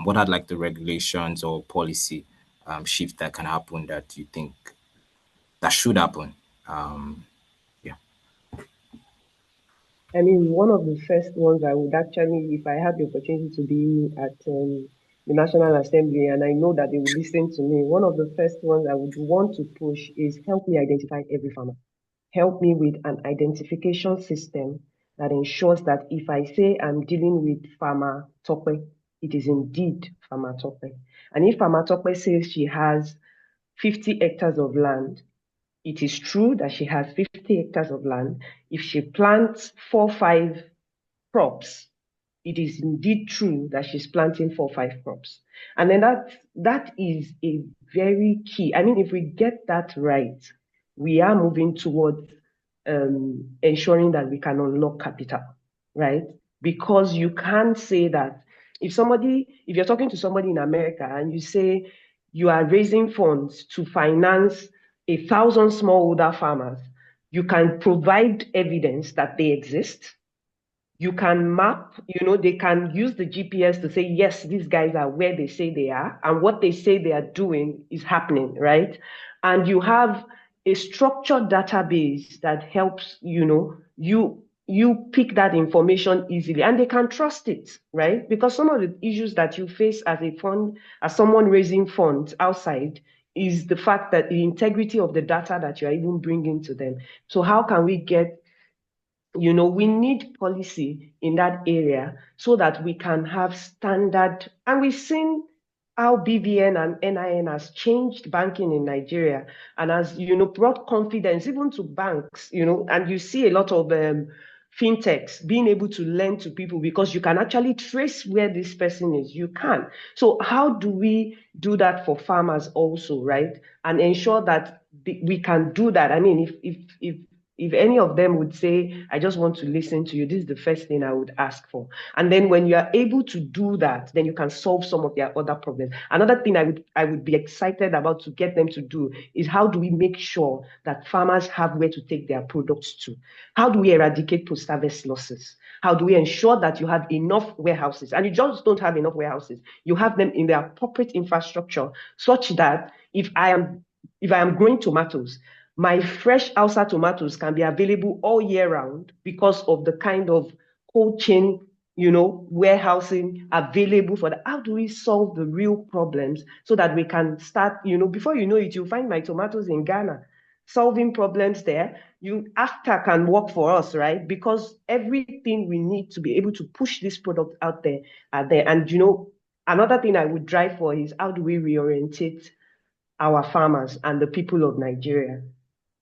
What are like the regulations or policy shift that can happen that you think that should happen? Um, yeah. I mean, one of the first ones I would actually, if I had the opportunity to be at the National Assembly and I know that they will listen to me, one of the first ones I would want to push is help me identify every farmer. Help me with an identification system that ensures that if I say I'm dealing with Farmer Tope, it is indeed Farmer Tope. And if Farmer Tope says she has 50 hectares of land, it is true that she has 50 hectares of land. If she plants 4, 5 crops, it is indeed true that she's planting 4, 5 crops. And then that is a very key. I mean, if we get that right, we are moving towards ensuring that we can unlock capital, right? Because you can't say that if you're talking to somebody in America and you say you are raising funds to finance 1,000 smallholder farmers, you can provide evidence that they exist. You can map, they can use the GPS to say, yes, these guys are where they say they are, and what they say they are doing is happening, right? And you have a structured database that helps, you pick that information easily and they can trust it, right? Because some of the issues that you face as someone raising funds outside is the fact that the integrity of the data that you're even bringing to them. So how can we get we need policy in that area so that we can have standard, and we've seen how BVN and NIN has changed banking in Nigeria and has, brought confidence even to banks, and you see a lot of fintechs, being able to lend to people because you can actually trace where this person is. You can. So how do we do that for farmers also, right? And ensure that we can do that. I mean, if any of them would say, I just want to listen to you, this is the first thing I would ask for. And then when you are able to do that, then you can solve some of their other problems. Another thing I would be excited about to get them to do is how do we make sure that farmers have where to take their products to? How do we eradicate post-harvest losses? How do we ensure that you have enough warehouses? And you just don't have enough warehouses. You have them in the appropriate infrastructure such that if I am growing tomatoes, my fresh Hausa tomatoes can be available all year round because of the kind of cold chain, warehousing available for that. How do we solve the real problems so that we can start, before you know it, you'll find my tomatoes in Ghana, solving problems there. AFTA can work for us, right? Because everything we need to be able to push this product out there are there. And, another thing I would drive for is how do we reorientate our farmers and the people of Nigeria?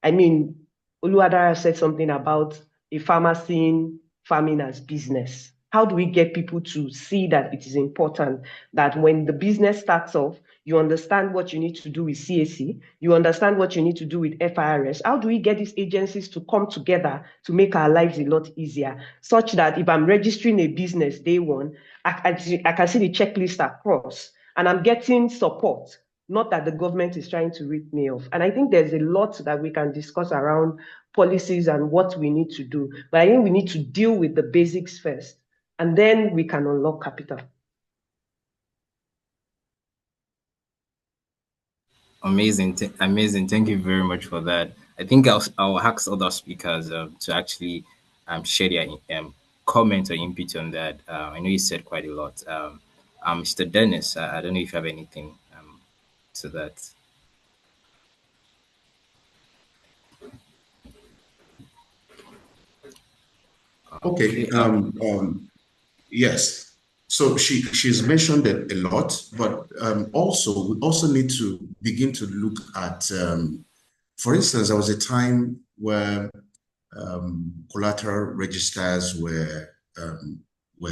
I mean, Oluwadara said something about a farmer seeing farming as business. How do we get people to see that it is important that when the business starts off, you understand what you need to do with CAC, you understand what you need to do with FIRS? How do we get these agencies to come together to make our lives a lot easier, such that if I'm registering a business day one, I can see the checklist across and I'm getting support, not that the government is trying to rip me off. And I think there's a lot that we can discuss around policies and what we need to do. But I think we need to deal with the basics first, and then we can unlock capital. Amazing, amazing. Thank you very much for that. I think I'll ask other speakers to actually share their comment or input on that. I know you said quite a lot. Mr. Dennis, I don't know if you have anything to that. Okay. Okay. Yes. So she's mentioned it a lot, but also we also need to begin to look at, for instance, there was a time where collateral registers were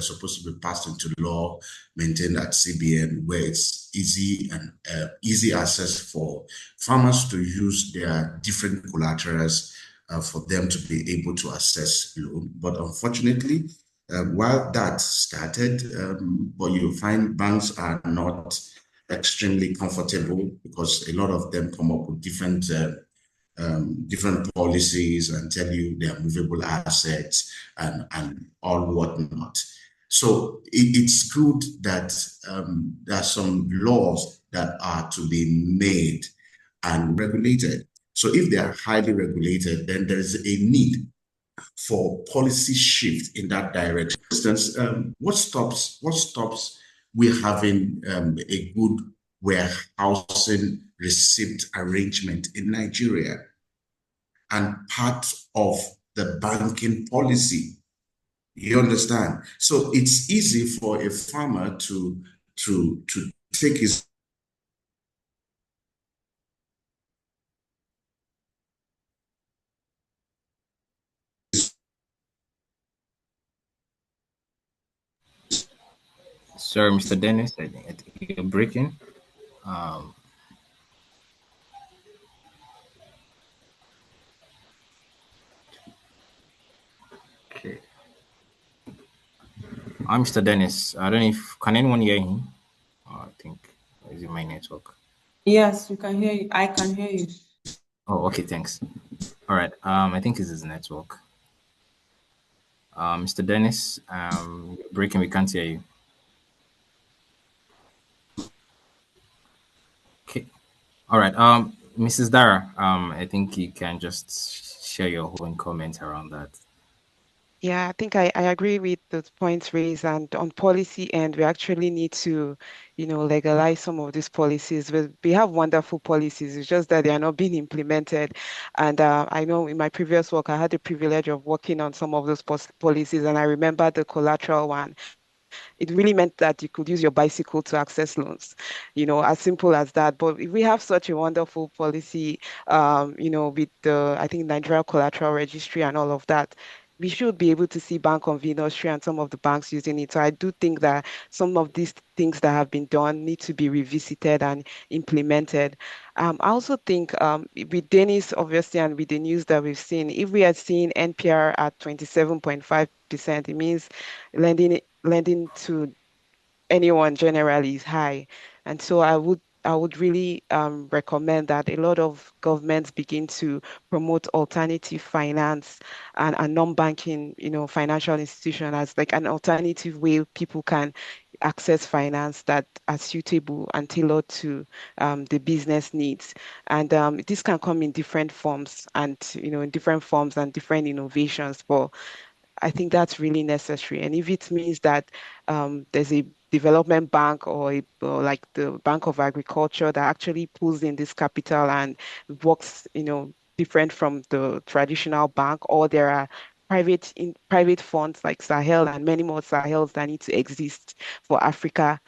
supposed to be passed into law, maintained at CBN, where it's easy access for farmers to use their different collaterals for them to be able to access loan. But unfortunately, while that started, but you find banks are not extremely comfortable because a lot of them come up with different policies and tell you they are movable assets and all whatnot. So it's good that there are some laws that are to be made and regulated. So if they are highly regulated, then there is a need for policy shift in that direction. For instance, what stops we having a good warehousing receipt arrangement in Nigeria and part of the banking policy? You understand? So it's easy for a farmer to take his Sorry, Mr. Dennis, I think you're breaking. Um, okay. I'm Mr. Dennis. I don't know if can anyone hear him? I think is it my network? Yes, we can hear you. I can hear you. Oh, okay, thanks. All right. I think it's his network. Mr. Dennis, you're breaking. We can't hear you. Okay. All right. Mrs. Dara, I think you can just share your own comment around that. Yeah, I think I agree with the points raised, and on policy end, we actually need to, legalize some of these policies. We have wonderful policies, it's just that they are not being implemented. And I know in my previous work, I had the privilege of working on some of those policies, and I remember the collateral one. It really meant that you could use your bicycle to access loans, as simple as that. But if we have such a wonderful policy, with I think Nigeria Collateral Registry and all of that, we should be able to see bank conveners and some of the banks using it. So I do think that some of these things that have been done need to be revisited and implemented. I also think with Dennis, obviously, and with the news that we've seen, if we are seeing NPR at 27.5%, it means lending to anyone generally is high. And so I would really recommend that a lot of governments begin to promote alternative finance and non-banking, financial institution as like an alternative way people can access finance that are suitable and tailored to the business needs. And this can come in different forms and, in different forms and different innovations. But I think that's really necessary. And if it means that there's a development bank or like the Bank of Agriculture that actually pulls in this capital and works, different from the traditional bank, or there are private funds like Sahel and many more Sahels that need to exist for Africa.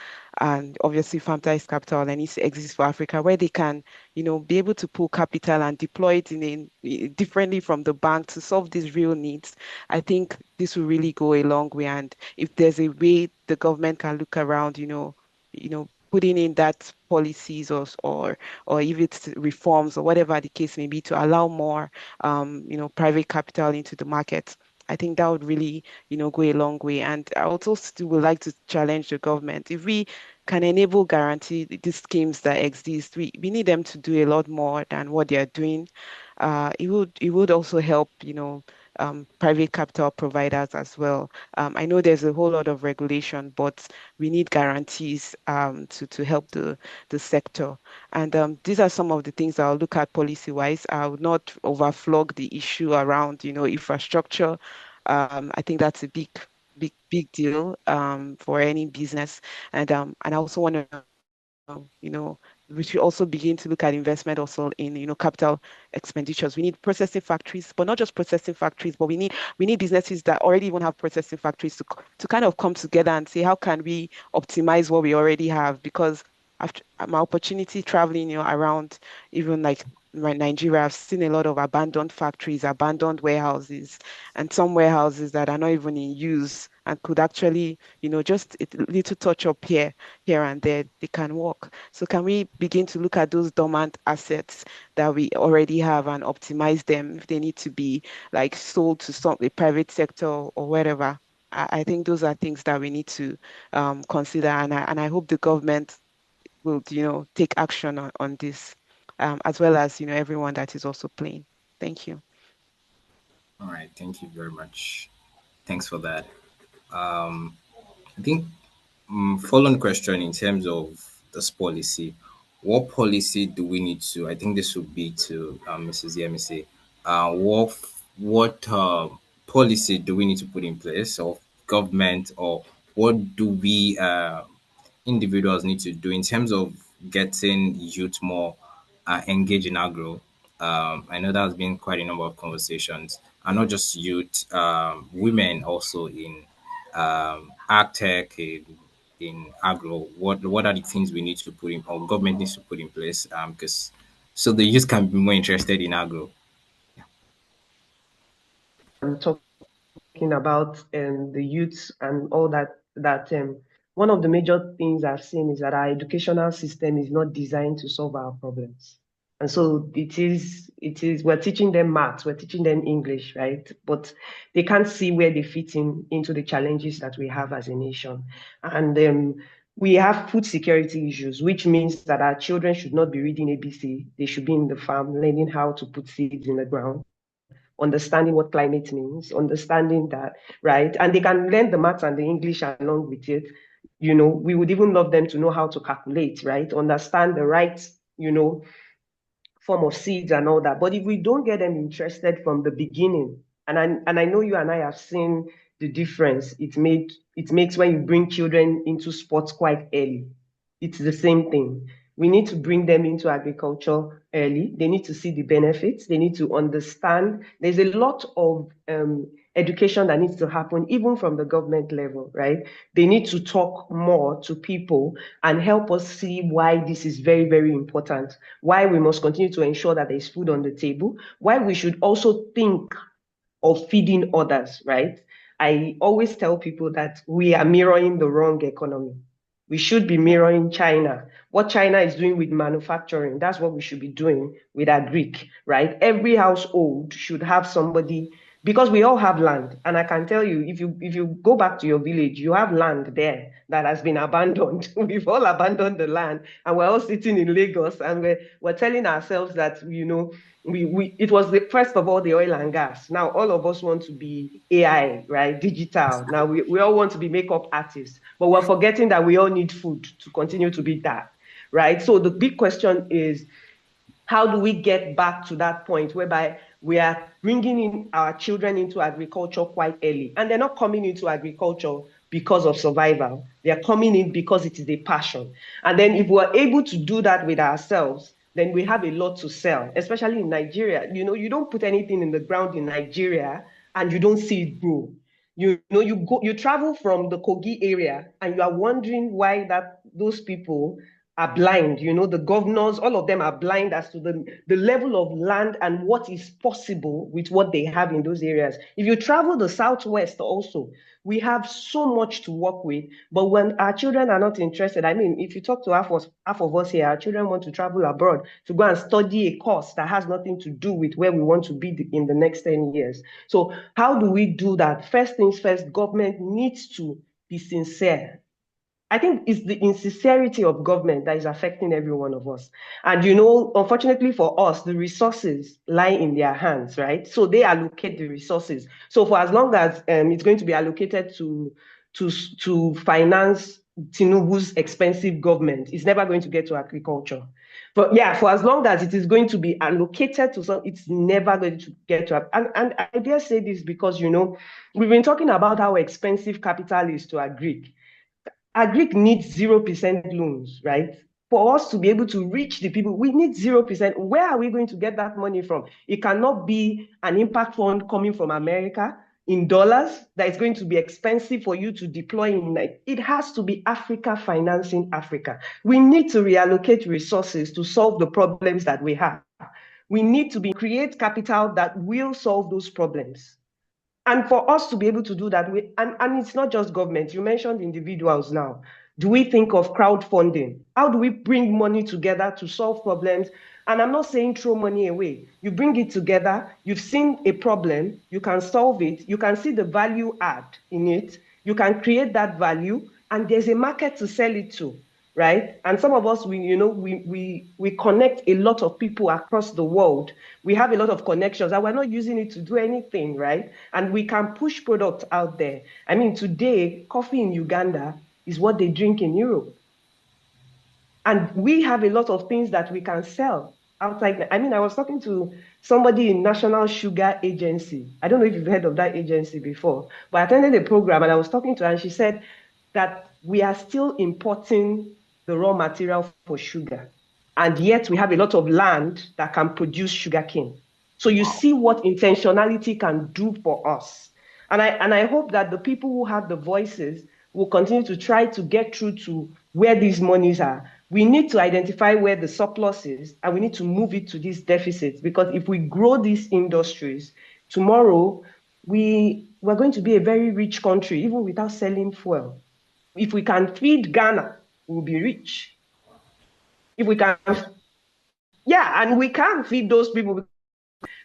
And obviously, FAMTA is capital that needs to exist for Africa, where they can, be able to pull capital and deploy it differently from the bank to solve these real needs. I think this will really go a long way. And if there's a way the government can look around, putting in that policies or if it's reforms or whatever the case may be to allow more private capital into the market. I think that would really, go a long way. And I also still would like to challenge the government. If we can enable guarantee these schemes that exist, we need them to do a lot more than what they are doing. It would also help, private capital providers as well. I know there's a whole lot of regulation, but we need guarantees to help the sector. And these are some of the things I'll look at policy-wise. I would not overflog the issue around, infrastructure. I think that's a big deal for any business. And I also want to you know, we should also begin to look at investment also in, capital expenditures. We need processing factories, but not just processing factories, but we need businesses that already even have processing factories to kind of come together and say, how can we optimize what we already have? Because after my opportunity traveling, around even like Nigeria, I've seen a lot of abandoned factories, abandoned warehouses, and some warehouses that are not even in use and could actually, just a little touch up here and there, they can work. So can we begin to look at those dormant assets that we already have and optimize them if they need to be like sold to the private sector or whatever? I think those are things that we need to consider, and I hope the government will, take action on this, as well as, everyone that is also playing. Thank you. All right, thank you very much. Thanks for that. I think following question in terms of this policy, what policy do we need to? I think this would be to Mrs. Yemisi. What policy do we need to put in place, or government, or what do we individuals need to do in terms of getting youth more engaged in agro? I know there's been quite a number of conversations, and not just youth, women also in ag tech, in agro. What are the things we need to put in, or government needs to put in place? Because so the youth can be more interested in agro. I'm talking about the youths and all that one of the major things I've seen is that our educational system is not designed to solve our problems. And so it is we're teaching them maths, we're teaching them English, right? But they can't see where they fit into the challenges that we have as a nation. And we have food security issues, which means that our children should not be reading ABC. They should be in the farm, learning how to put seeds in the ground, understanding what climate means, understanding that, right? And they can learn the maths and the English along with it. We would even love them to know how to calculate, right? Understand the right, form of seeds and all that. But if we don't get them interested from the beginning, and I know you and I have seen the difference it makes when you bring children into sports quite early. It's the same thing. We need to bring them into agriculture early. They need to see the benefits. They need to understand. There's a lot of education that needs to happen, even from the government level, right? They need to talk more to people and help us see why this is very, very important, why we must continue to ensure that there's food on the table, why we should also think of feeding others, right? I always tell people that we are mirroring the wrong economy. We should be mirroring China. What China is doing with manufacturing, that's what we should be doing with agric, right? Every household should have somebody, because we all have land. And I can tell you, if you go back to your village, you have land there that has been abandoned. We've all abandoned the land, and we're all sitting in Lagos, and we're telling ourselves that, it was first of all the oil and gas. Now all of us want to be AI, right? Digital. Now we all want to be makeup artists, but we're forgetting that we all need food to continue to be that, right? So the big question is, how do we get back to that point whereby we are bringing in our children into agriculture quite early, and they're not coming into agriculture because of survival. They're coming in because it is a passion. And then if we're able to do that with ourselves, then we have a lot to sell, especially in Nigeria. You don't put anything in the ground in Nigeria and you don't see it grow. You travel from the Kogi area and you are wondering why those people are blind. The governors, all of them are blind as to the level of land and what is possible with what they have in those areas. If you travel the Southwest also, we have so much to work with, but when our children are not interested, I mean, if you talk to half of us here, our children want to travel abroad to go and study a course that has nothing to do with where we want to be in the next 10 years. So how do we do that? First things first, government needs to be sincere. I think it's the insincerity of government that is affecting every one of us. And unfortunately for us, the resources lie in their hands, right? So they allocate the resources. So for as long as it's going to be allocated to finance Tinubu's expensive government, it's never going to get to agriculture. But yeah, for as long as it is going to be allocated to some, it's never going to get to. And I dare say this because, we've been talking about how expensive capital is to agric. Agric needs 0% loans, right? For us to be able to reach the people, we need 0%. Where are we going to get that money from? It cannot be an impact fund coming from America in dollars that is going to be expensive for you to deploy in. It has to be Africa financing Africa. We need to reallocate resources to solve the problems that we have. We need to create capital that will solve those problems. And for us to be able to do that, and it's not just government, you mentioned individuals now. Do we think of crowdfunding? How do we bring money together to solve problems? And I'm not saying throw money away. You bring it together, you've seen a problem, you can solve it, you can see the value add in it, you can create that value, and there's a market to sell it to, right? And some of us, we connect a lot of people across the world. We have a lot of connections and we're not using it to do anything, right? And we can push products out there. I mean, today, coffee in Uganda is what they drink in Europe. And we have a lot of things that we can sell outside. I mean, I was talking to somebody in National Sugar Agency. I don't know if you've heard of that agency before, but I attended a program and I was talking to her and she said that we are still importing the raw material for sugar. And yet we have a lot of land that can produce sugarcane. So you see what intentionality can do for us. And I hope that the people who have the voices will continue to try to get through to where these monies are. We need to identify where the surplus is, and we need to move it to these deficits, because if we grow these industries, tomorrow we're going to be a very rich country, even without selling fuel. If we can feed Ghana, we'll be rich. If we can, yeah, and we can feed those people.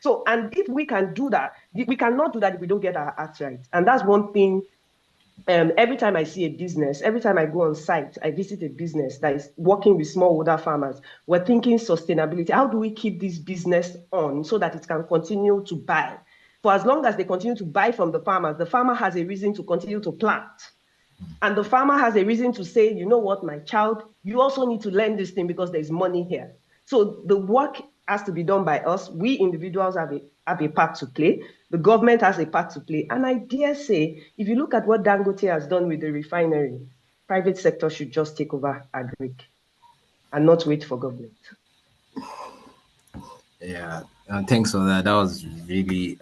So, and if we can do that, we cannot do that if we don't get our acts right. And that's one thing. Every time I see a business, every time I go on site, I visit a business that is working with smallholder farmers, we're thinking sustainability. How do we keep this business on so that it can continue to buy? For as long as they continue to buy from the farmer has a reason to continue to plant. And the farmer has a reason to say, you know what, my child, you also need to learn this thing because there's money here. So the work has to be done by us. We individuals have a part to play. The government has a part to play. And I dare say, if you look at what Dangote has done with the refinery, private sector should just take over agric and not wait for government. Yeah, thanks for that. That was really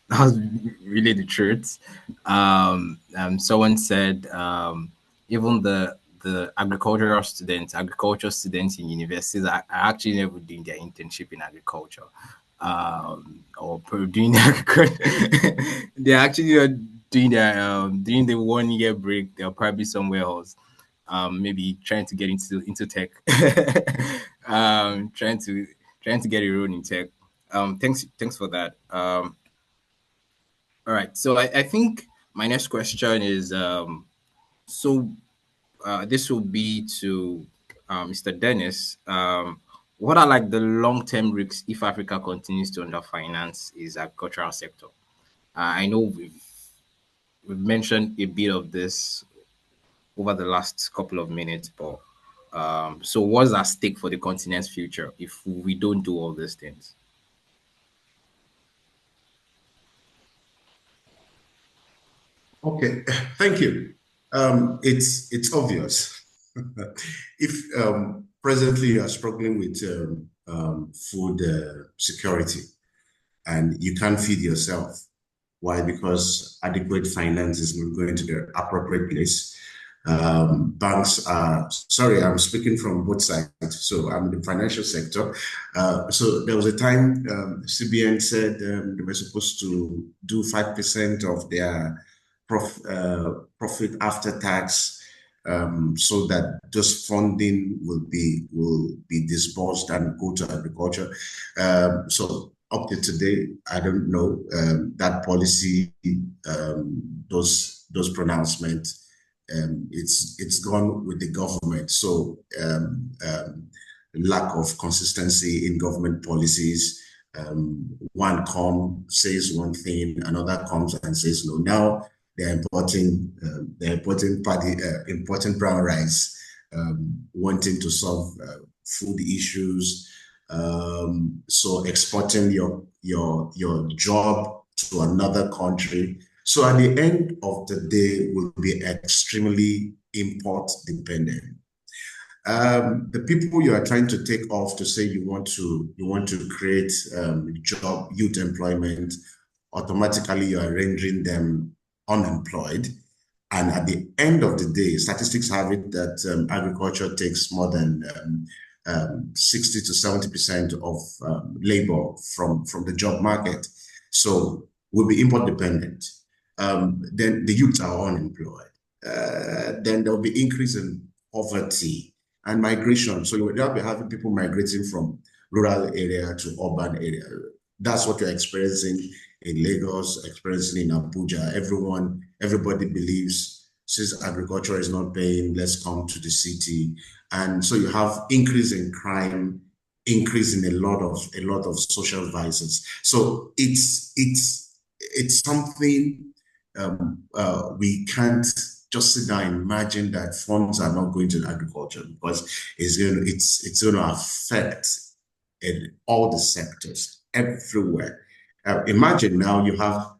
the truth. Someone said even the agriculture students in universities are actually never doing their internship in agriculture. or doing their they're actually not doing their during the 1 year break. They're probably somewhere else, maybe trying to get into tech, trying to get a role in tech. Thanks for that. All right, so I think my next question is so this will be to Mr. Dennis. What are like the long-term risks if Africa continues to underfinance its agricultural sector? I know we've mentioned a bit of this over the last couple of minutes, but so what's at stake for the continent's future if we don't do all these things? Okay, thank you. It's obvious. If presently you are struggling with food security and you can't feed yourself, why? Because adequate finance is not going to the appropriate place. Banks are, sorry, I'm speaking from both sides. So I'm in the financial sector. So there was a time CBN said they were supposed to do 5% of their profit after tax, so that those funding will be disbursed and go to agriculture. So up to today, I don't know that policy, those pronouncements. It's gone with the government. So lack of consistency in government policies. One says one thing, another comes and says no. Now they're importing brown rice, wanting to solve food issues. So exporting your job to another country. So at the end of the day, we'll be extremely import dependent. The people you are trying to take off to say you want to create job youth employment, automatically you are rendering them unemployed. And at the end of the day, statistics have it that agriculture takes more than 60 to 70% of labor from the job market. So we'll be import dependent. Then the youth are unemployed. Then there'll be increase in poverty and migration. So you'll be having people migrating from rural area to urban area. That's what you're experiencing in Lagos, experiencing in Abuja. Everybody believes since agriculture is not paying, let's come to the city. And so you have increase in crime, increase in a lot of social vices. So it's something we can't just sit down and imagine that funds are not going to agriculture, because it's going to affect in all the sectors everywhere. Imagine now you have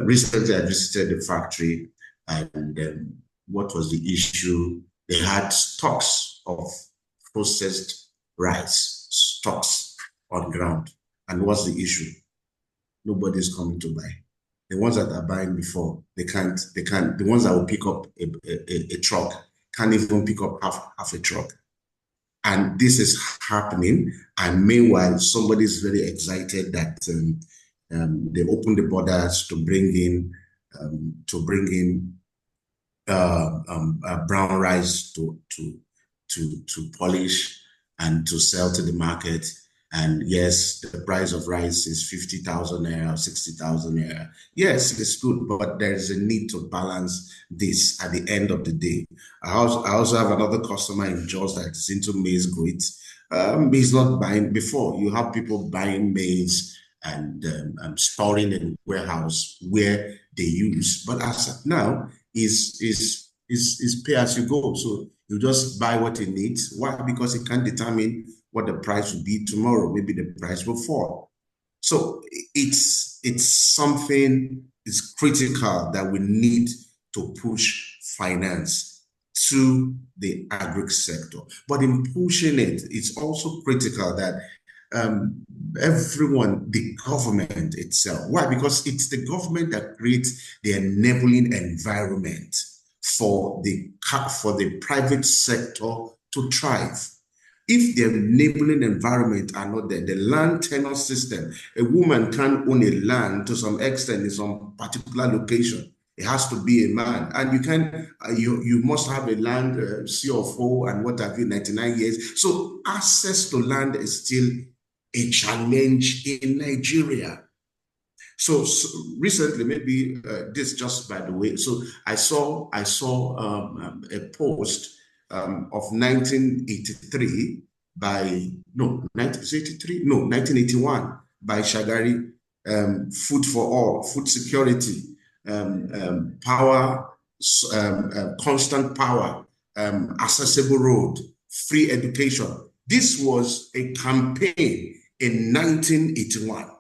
recently I visited the factory, and what was the issue? They had stocks of processed rice, stocks on ground. And what's the issue? Nobody's coming to buy. The ones that are buying before, they can't, the ones that will pick up a truck can't even pick up half a truck. And this is happening. And meanwhile, somebody is very excited that they open the borders to bring in brown rice to polish and to sell to the market. And yes, the price of rice is 50,000 naira, 60,000 naira. Yes, it's good, but there is a need to balance this at the end of the day. I also have another customer in Jos that is into maize grits. He's not buying before. You have people buying maize and storing in warehouse where they use. But as of now, is pay as you go. So you just buy what it needs. Why? Because it can't determine what the price will be tomorrow. Maybe the price will fall. So it's something is critical that we need to push finance to the agri sector. But in pushing it, it's also critical that everyone, the government itself. Why? Because it's the government that creates the enabling environment for the private sector to thrive. if the enabling environment are not there, the land tenure system, a woman can't own a land to some extent in some particular location. It has to be a man, and you can you must have a land CFO and what have you, 99 years. So access to land is still a challenge in Nigeria. So recently, maybe this just by the way. So I saw a post of 1983 by 1983 1981 by Shagari, food for all, food security, power, constant power, accessible road, free education. This was a campaign in 1981.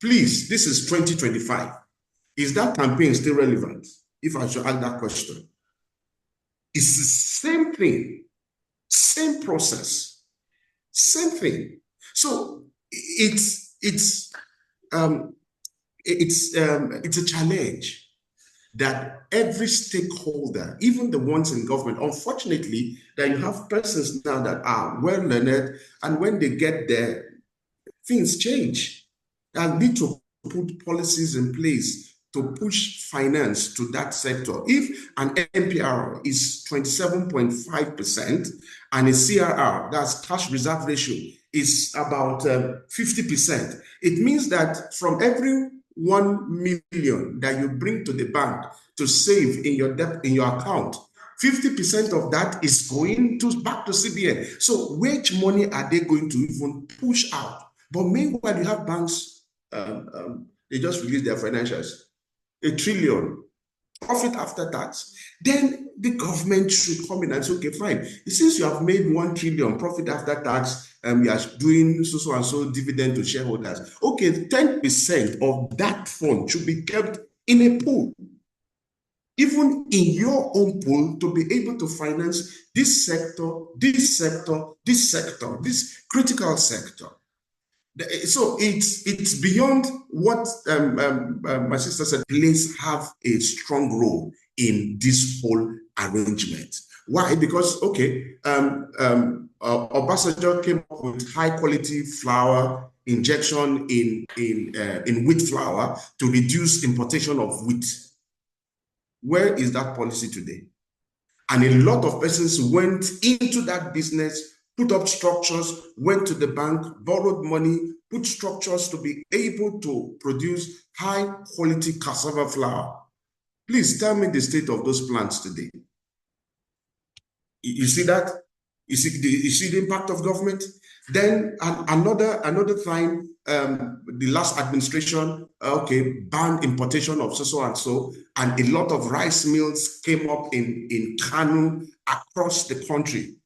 Please, this is 2025. Is that campaign still relevant? If I should ask that question. It's the same thing, same process, same thing. So it's a challenge that every stakeholder, even the ones in government, unfortunately, that you have persons now that are well learned, and when they get there, things change. And need to put policies in place to push finance to that sector. If an NPR is 27.5% and a CRR, that's cash reserve ratio, is about 50%, it means that from every 1 million that you bring to the bank to save in your debt in your account, 50% of that is going back to CBN. So which money are they going to even push out? But meanwhile, you have banks, they just released their financials, 1 trillion profit after tax. Then the government should come in and say, okay, fine. Since you have made 1 trillion profit after tax, you are doing so and so dividend to shareholders. Okay, 10% of that fund should be kept in a pool, even in your own pool, to be able to finance this sector, this critical sector. So it's beyond what my sister said. Police have a strong role in this whole arrangement. Why? Because Obasanjo came up with high quality flour injection in wheat flour to reduce importation of wheat. Where is that policy today? And a lot of persons went into that business, put up structures, went to the bank, borrowed money, put structures to be able to produce high quality cassava flour. Please tell me the state of those plants today. You see that? You see the impact of government? Then another time, the last administration, banned importation of so and so, and a lot of rice mills came up in Kanu across the country.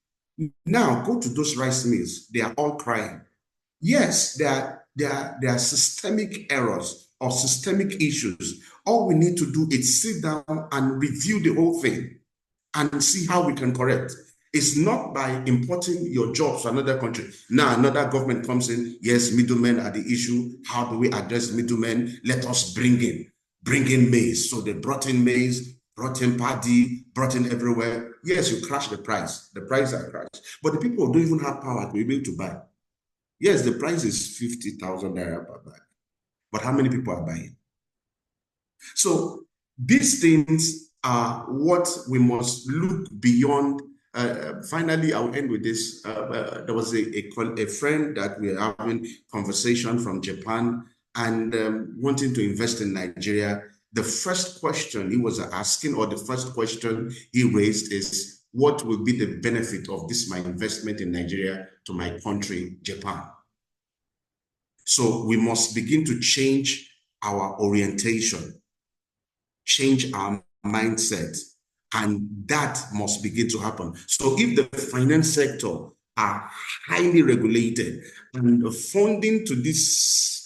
Now go to those rice mills; they are all crying. Yes, there are systemic errors or systemic issues. All we need to do is sit down and review the whole thing and see how we can correct. It's not by importing your jobs to another country. Now another government comes in, yes, middlemen are the issue. How do we address middlemen? Let us bring in maize. So they brought in maize, brought in paddy, brought in everywhere. Yes, you crash the price. The price are crashed. But the people don't even have power to be able to buy. Yes, the price is 50,000 naira per bag. But how many people are buying? So these things are what we must look beyond. Finally, I'll end with this. There was a friend that we are having conversation from Japan and wanting to invest in Nigeria. The first question he was asking, or the first question he raised, is what will be the benefit of this, my investment in Nigeria, to my country, Japan? So we must begin to change our orientation, change our mindset, and that must begin to happen. So if the finance sector are highly regulated and the funding to this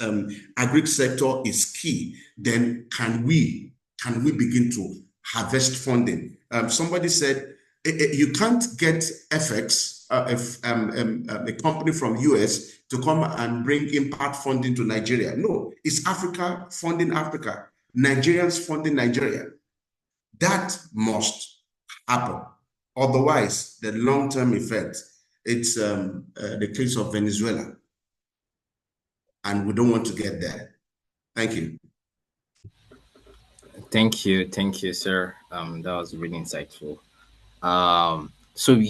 agri sector is key, then can we begin to harvest funding? Somebody said you can't get FX, a company from US, to come and bring impact funding to Nigeria. No, it's Africa funding Africa, Nigerians funding Nigeria. That must happen. Otherwise, the long-term effect It's the case of Venezuela, and we don't want to get there. Thank you. Thank you, sir. That was really insightful. So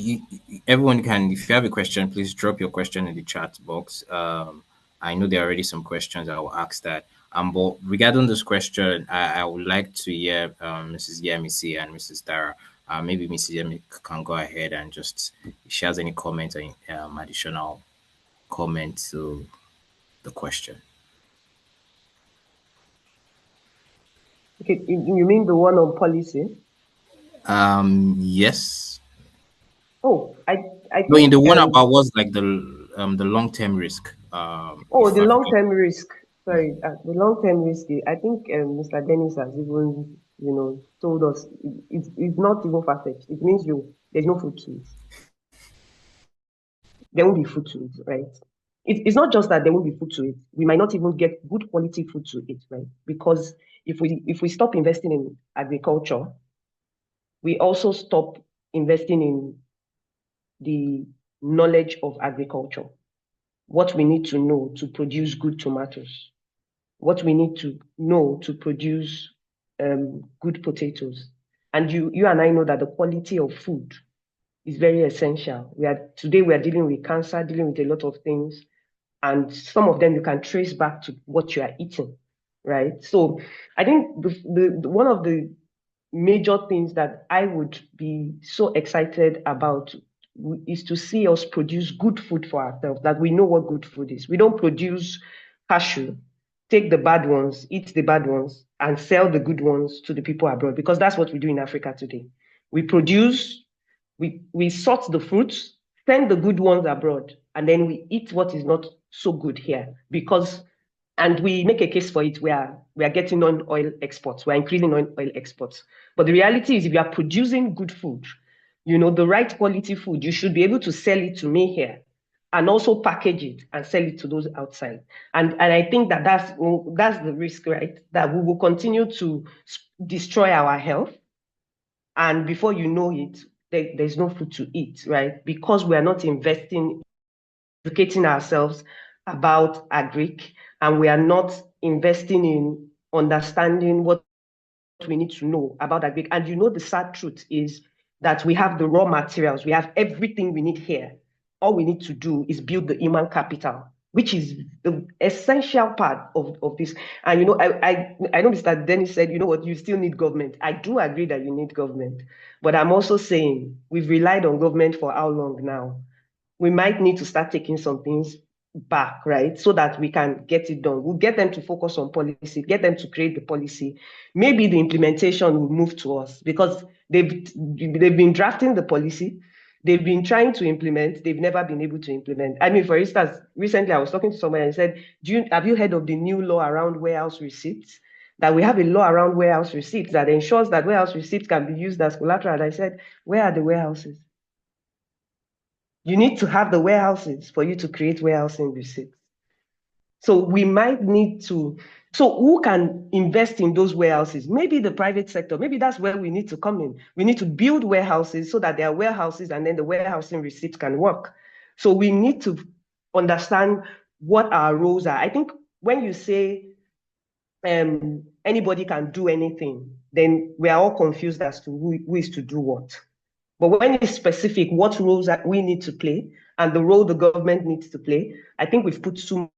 everyone can, if you have a question, please drop your question in the chat box. I know there are already some questions I will ask that. But regarding this question, I would like to hear Mrs. Yemisi and Mrs. Tara. Maybe Mrs. Yemi can go ahead and just if she has any comment or additional comment to the question. Okay, you mean the one on policy? Yes. Oh, I No, in think the one about what's like the long term risk. oh, If the Africa. long-term risk. Sorry, the long-term risk. I think Mr. Dennis has even, told us it's not even far-fetched. It means there's no food to eat. There won't be food to eat, right? It's not just that there won't be food to eat. We might not even get good quality food to eat, right? Because if we stop investing in agriculture, we also stop investing in the knowledge of agriculture, what we need to know to produce good tomatoes, what we need to know to produce good potatoes. And you and I know that the quality of food is very essential. Today we are dealing with cancer, dealing with a lot of things, and some of them you can trace back to what you are eating, right? So I think one of the major things that I would be so excited about is to see us produce good food for ourselves, that we know what good food is. We don't produce cashew, take the bad ones, eat the bad ones, and sell the good ones to the people abroad, because that's what we do in Africa today. We produce, we sort the fruits, send the good ones abroad, and then we eat what is not so good here, and we make a case for it. We are getting non-oil exports. We're increasing non-oil exports. But the reality is, if you are producing good food, the right quality food, you should be able to sell it to me here and also package it and sell it to those outside. And I think that's the risk, right? That we will continue to destroy our health. And before you know it, there's no food to eat, right? Because we are not investing, educating ourselves about agric, and we are not investing in understanding what we need to know about agric. And the sad truth is that we have the raw materials, we have everything we need here. All we need to do is build the human capital, which is the essential part of this. And I know Mr. Dennis said, what, you still need government. I do agree that you need government, but I'm also saying we've relied on government for how long now? We might need to start taking some things back, right? So that we can get it done. We'll get them to focus on policy, get them to create the policy. Maybe the implementation will move to us, because they've been drafting the policy. They've been trying to implement. They've never been able to implement. I mean, for instance, recently I was talking to someone and said, have you heard of the new law around warehouse receipts? That we have a law around warehouse receipts that ensures that warehouse receipts can be used as collateral. And I said, where are the warehouses? You need to have the warehouses for you to create warehousing receipts. So we might need to, so who can invest in those warehouses? Maybe the private sector. Maybe that's where we need to come in. We need to build warehouses so that there are warehouses, and then the warehousing receipts can work. So we need to understand what our roles are. I think when you say anybody can do anything, then we are all confused as to who is to do what. But when it's specific, what roles that we need to play and the role the government needs to play, I think we've put too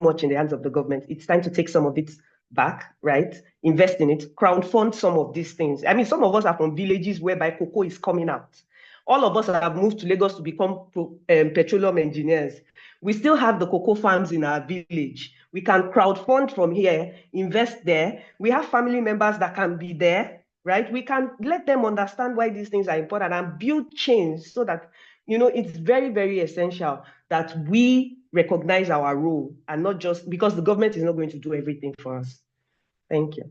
much in the hands of the government. It's time to take some of it back, right? Invest in it, crowdfund some of these things. I mean, some of us are from villages whereby cocoa is coming out. All of us have moved to Lagos to become petroleum engineers. We still have the cocoa farms in our village. We can crowdfund from here, invest there. We have family members that can be there, right? We can let them understand why these things are important and build chains so that, it's very, very essential that we recognize our role, and not just because the government is not going to do everything for us. Thank you.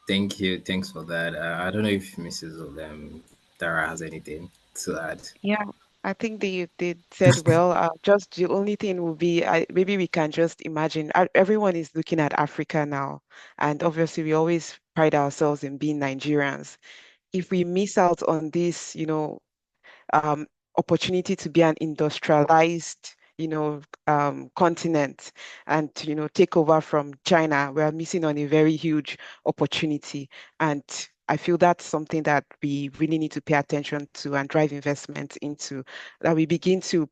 Thank you. Thanks for that. I don't know if Mrs. Dara has anything to add. Yeah, I think they said well. Just the only thing will be maybe we can just imagine everyone is looking at Africa now, and obviously we always pride ourselves in being Nigerians. If we miss out on this, opportunity to be an industrialized, continent and, take over from China. We are missing on a very huge opportunity. And I feel that's something that we really need to pay attention to and drive investment into, that we begin to,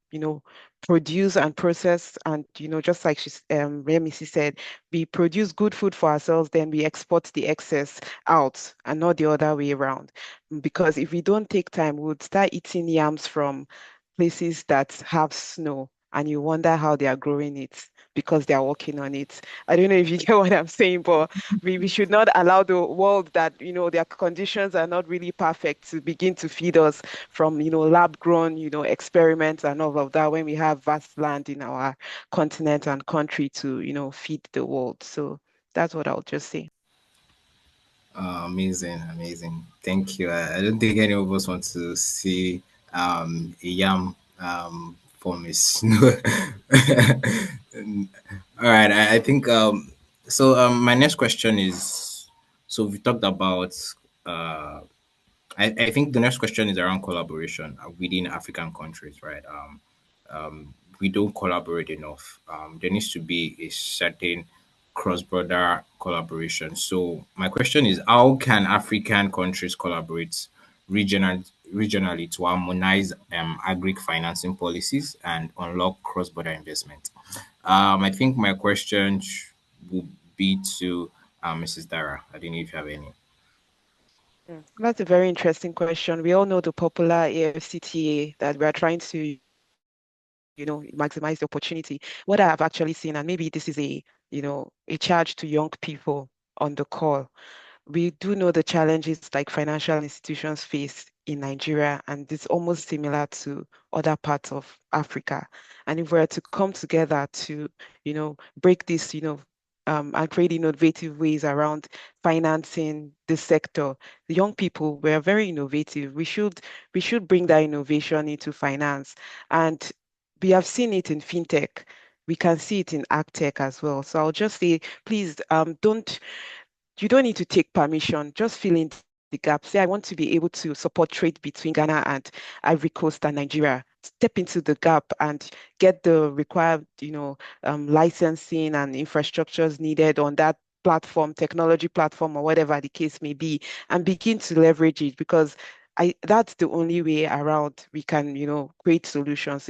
produce and process and, just like Remisi said, we produce good food for ourselves, then we export the excess out and not the other way around. Because if we don't take time, we would start eating yams from places that have snow and you wonder how they are growing it because they are working on it. I don't know if you get what I'm saying, but we should not allow the world that, their conditions are not really perfect to begin to feed us from, lab grown, experiments and all of that when we have vast land in our continent and country to, feed the world. So that's what I'll just say. Amazing, amazing. Thank you. I don't think any of us want to see a yam form is snow. All right, I think so. My next question is, so we talked about uh I think the next question is around collaboration within African countries, right? We don't collaborate enough. There needs to be a certain cross-border collaboration. So my question is, how can African countries collaborate regional, regionally to harmonize agri financing policies and unlock cross-border investment? I think my question would be to Mrs. Dara. I don't know if you have any. That's a very interesting question. We all know the popular AFCTA that we are trying to, maximize the opportunity. What I have actually seen, and maybe this is a charge to young people on the call. We do know the challenges like financial institutions face in Nigeria, and it's almost similar to other parts of Africa. And if we're to come together to, break this, and create innovative ways around financing this sector, the young people were very innovative. We should bring that innovation into finance, and we have seen it in fintech. We can see it in agtech as well. So I'll just say, please, don't you don't need to take permission. Just fill in the gap. Say, I want to be able to support trade between Ghana and Ivory Coast and Nigeria. Step into the gap and get the required, licensing and infrastructures needed on that platform, technology platform, or whatever the case may be, and begin to leverage it because that's the only way around we can, create solutions.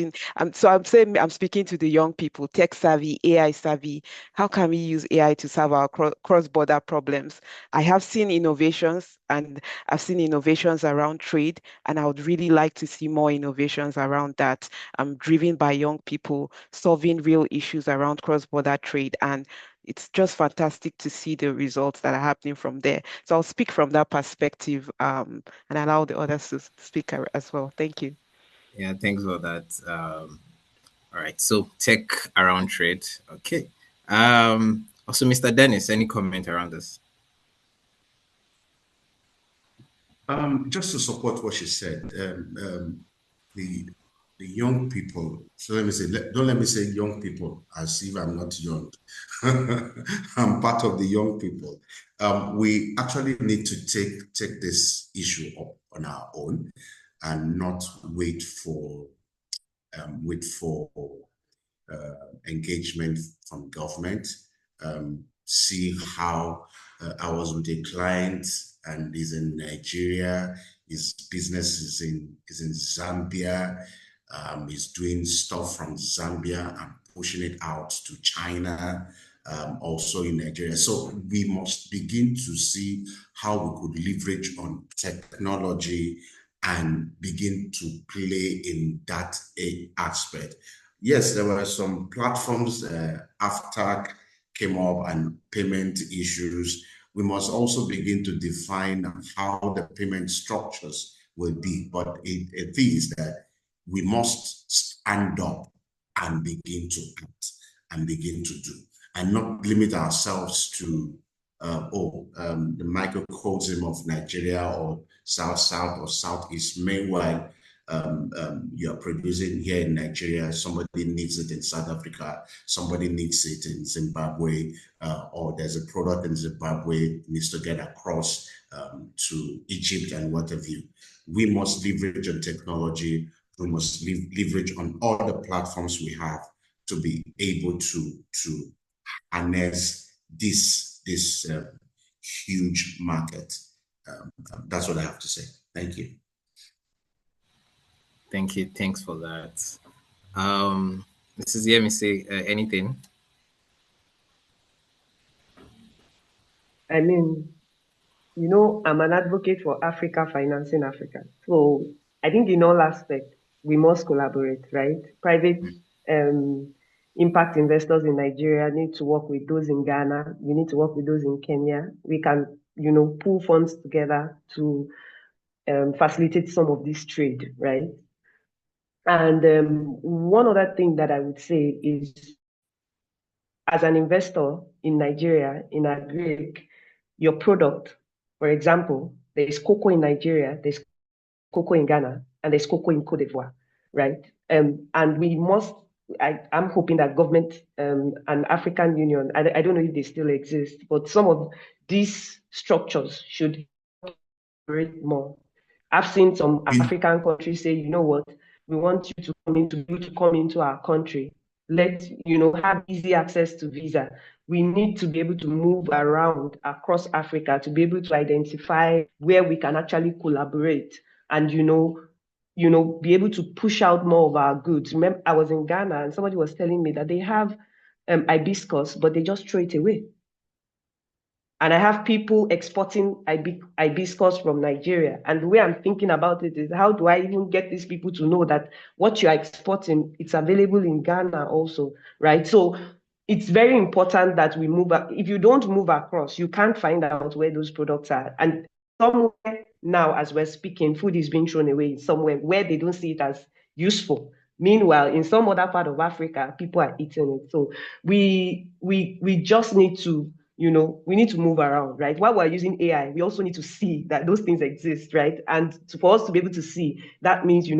So I'm saying I'm speaking to the young people, tech savvy, AI savvy. How can we use AI to solve our cross-border problems? I have seen innovations and I've seen innovations around trade, and I would really like to see more innovations around that, driven by young people solving real issues around cross-border trade. And it's just fantastic to see the results that are happening from there. So I'll speak from that perspective, and allow the others to speak as well. Thank you. Yeah, thanks for that. All right, so tech around trade. Okay. Also, Mr. Dennis, any comment around this? Just to support what she said, the the young people. So let me say, don't let me say young people as if I'm not young. I'm part of the young people. We actually need to take this issue up on our own and not wait for engagement from government. See how I was with a client and he's in Nigeria. His business is in Zambia. He's doing stuff from Zambia and pushing it out to China, also in Nigeria. So we must begin to see how we could leverage on technology and begin to play in that aspect. Yes, there were some platforms after came up and payment issues. We must also begin to define how the payment structures will be. But it is that we must stand up and begin to act and begin to do and not limit ourselves to the microcosm of Nigeria or South or Southeast. Meanwhile, you're producing here in Nigeria, somebody needs it in South Africa, somebody needs it in Zimbabwe, or there's a product in Zimbabwe needs to get across to Egypt and what have you. we must leverage on technology. We must leverage on all the platforms we have to be able to harness this huge market. That's what I have to say. Thank you. Thank you. Thanks for that. Mrs. Yemi, say anything? I mean, I'm an advocate for Africa financing Africa. So I think in all aspects, we must collaborate, right? Private impact investors in Nigeria need to work with those in Ghana. We need to work with those in Kenya. We can, pool funds together to facilitate some of this trade, right? And one other thing that I would say is, as an investor in Nigeria, in Agriarche, your product, for example, there's cocoa in Nigeria, there's cocoa in Ghana, and there's cocoa in Cote d'Ivoire, right? And we must, I'm hoping that government and African Union, I don't know if they still exist, but some of these structures should operate more. I've seen some African countries say, you know what, we want you to come into our country. Let have easy access to visa. We need to be able to move around across Africa to be able to identify where we can actually collaborate and be able to push out more of our goods. Remember, I was in Ghana and somebody was telling me that they have hibiscus, but they just throw it away. And I have people exporting hibiscus from Nigeria. And the way I'm thinking about it is, how do I even get these people to know that what you're exporting, it's available in Ghana also, right? So it's very important that we move. If you don't move across, you can't find out where those products are. And somewhere now, as we're speaking, food is being thrown away somewhere where they don't see it as useful. Meanwhile, in some other part of Africa, people are eating it. So we just need to we need to move around, right? While we're using AI, we also need to see that those things exist, right? And for us to be able to see, that means,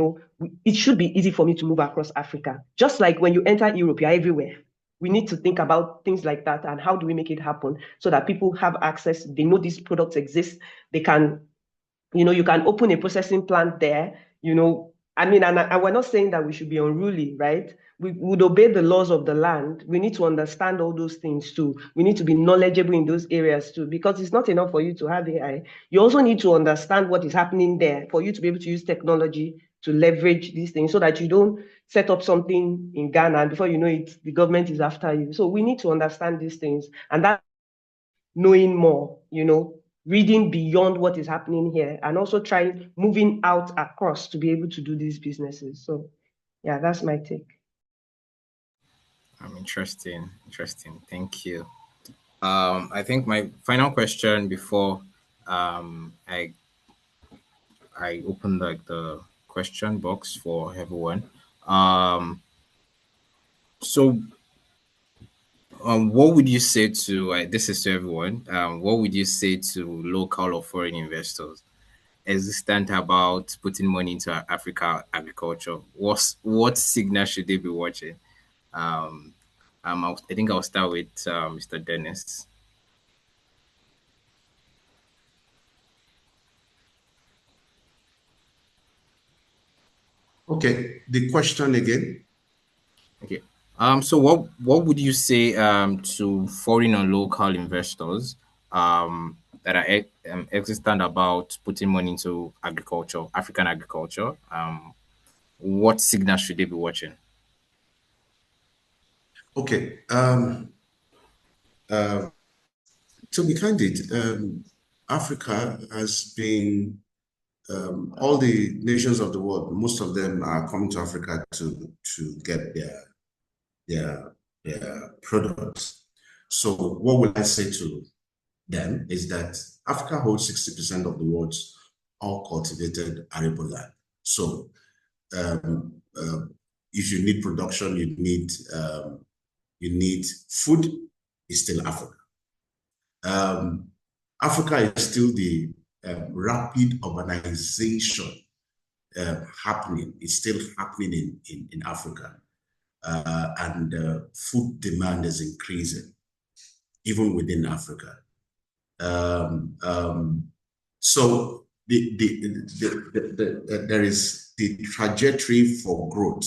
it should be easy for me to move across Africa. Just like when you enter Europe, you're everywhere. We need to think about things like that and how do we make it happen so that people have access, they know these products exist, they can, you can open a processing plant there, and we're not saying that we should be unruly, right? We would obey the laws of the land. We need to understand all those things too. We need to be knowledgeable in those areas too, because it's not enough for you to have AI. You also need to understand what is happening there for you to be able to use technology to leverage these things so that you don't set up something in Ghana and before you know it, the government is after you. So we need to understand these things, and that knowing more, reading beyond what is happening here and also trying moving out across to be able to do these businesses. So yeah, that's my take. Interesting. Thank you. I think my final question before I open the question box for everyone. So what would you say to this is to everyone? What would you say to local or foreign investors hesitant about putting money into Africa agriculture? What signal should they be watching? I think I'll start with Mr. Dennis. Okay, the question again. Okay. So what would you say to foreign or local investors that are hesitant about putting money into agriculture, African agriculture? What signals should they be watching? Okay. To be candid, Africa has been all the nations of the world. Most of them are coming to Africa to get their products. So what will I say to them is that Africa holds 60% of the world's all cultivated arable land. So if you need production, you need food, is still Africa. Africa is still the rapid urbanization happening. It's still happening in Africa. And food demand is increasing, even within Africa. So there is the trajectory for growth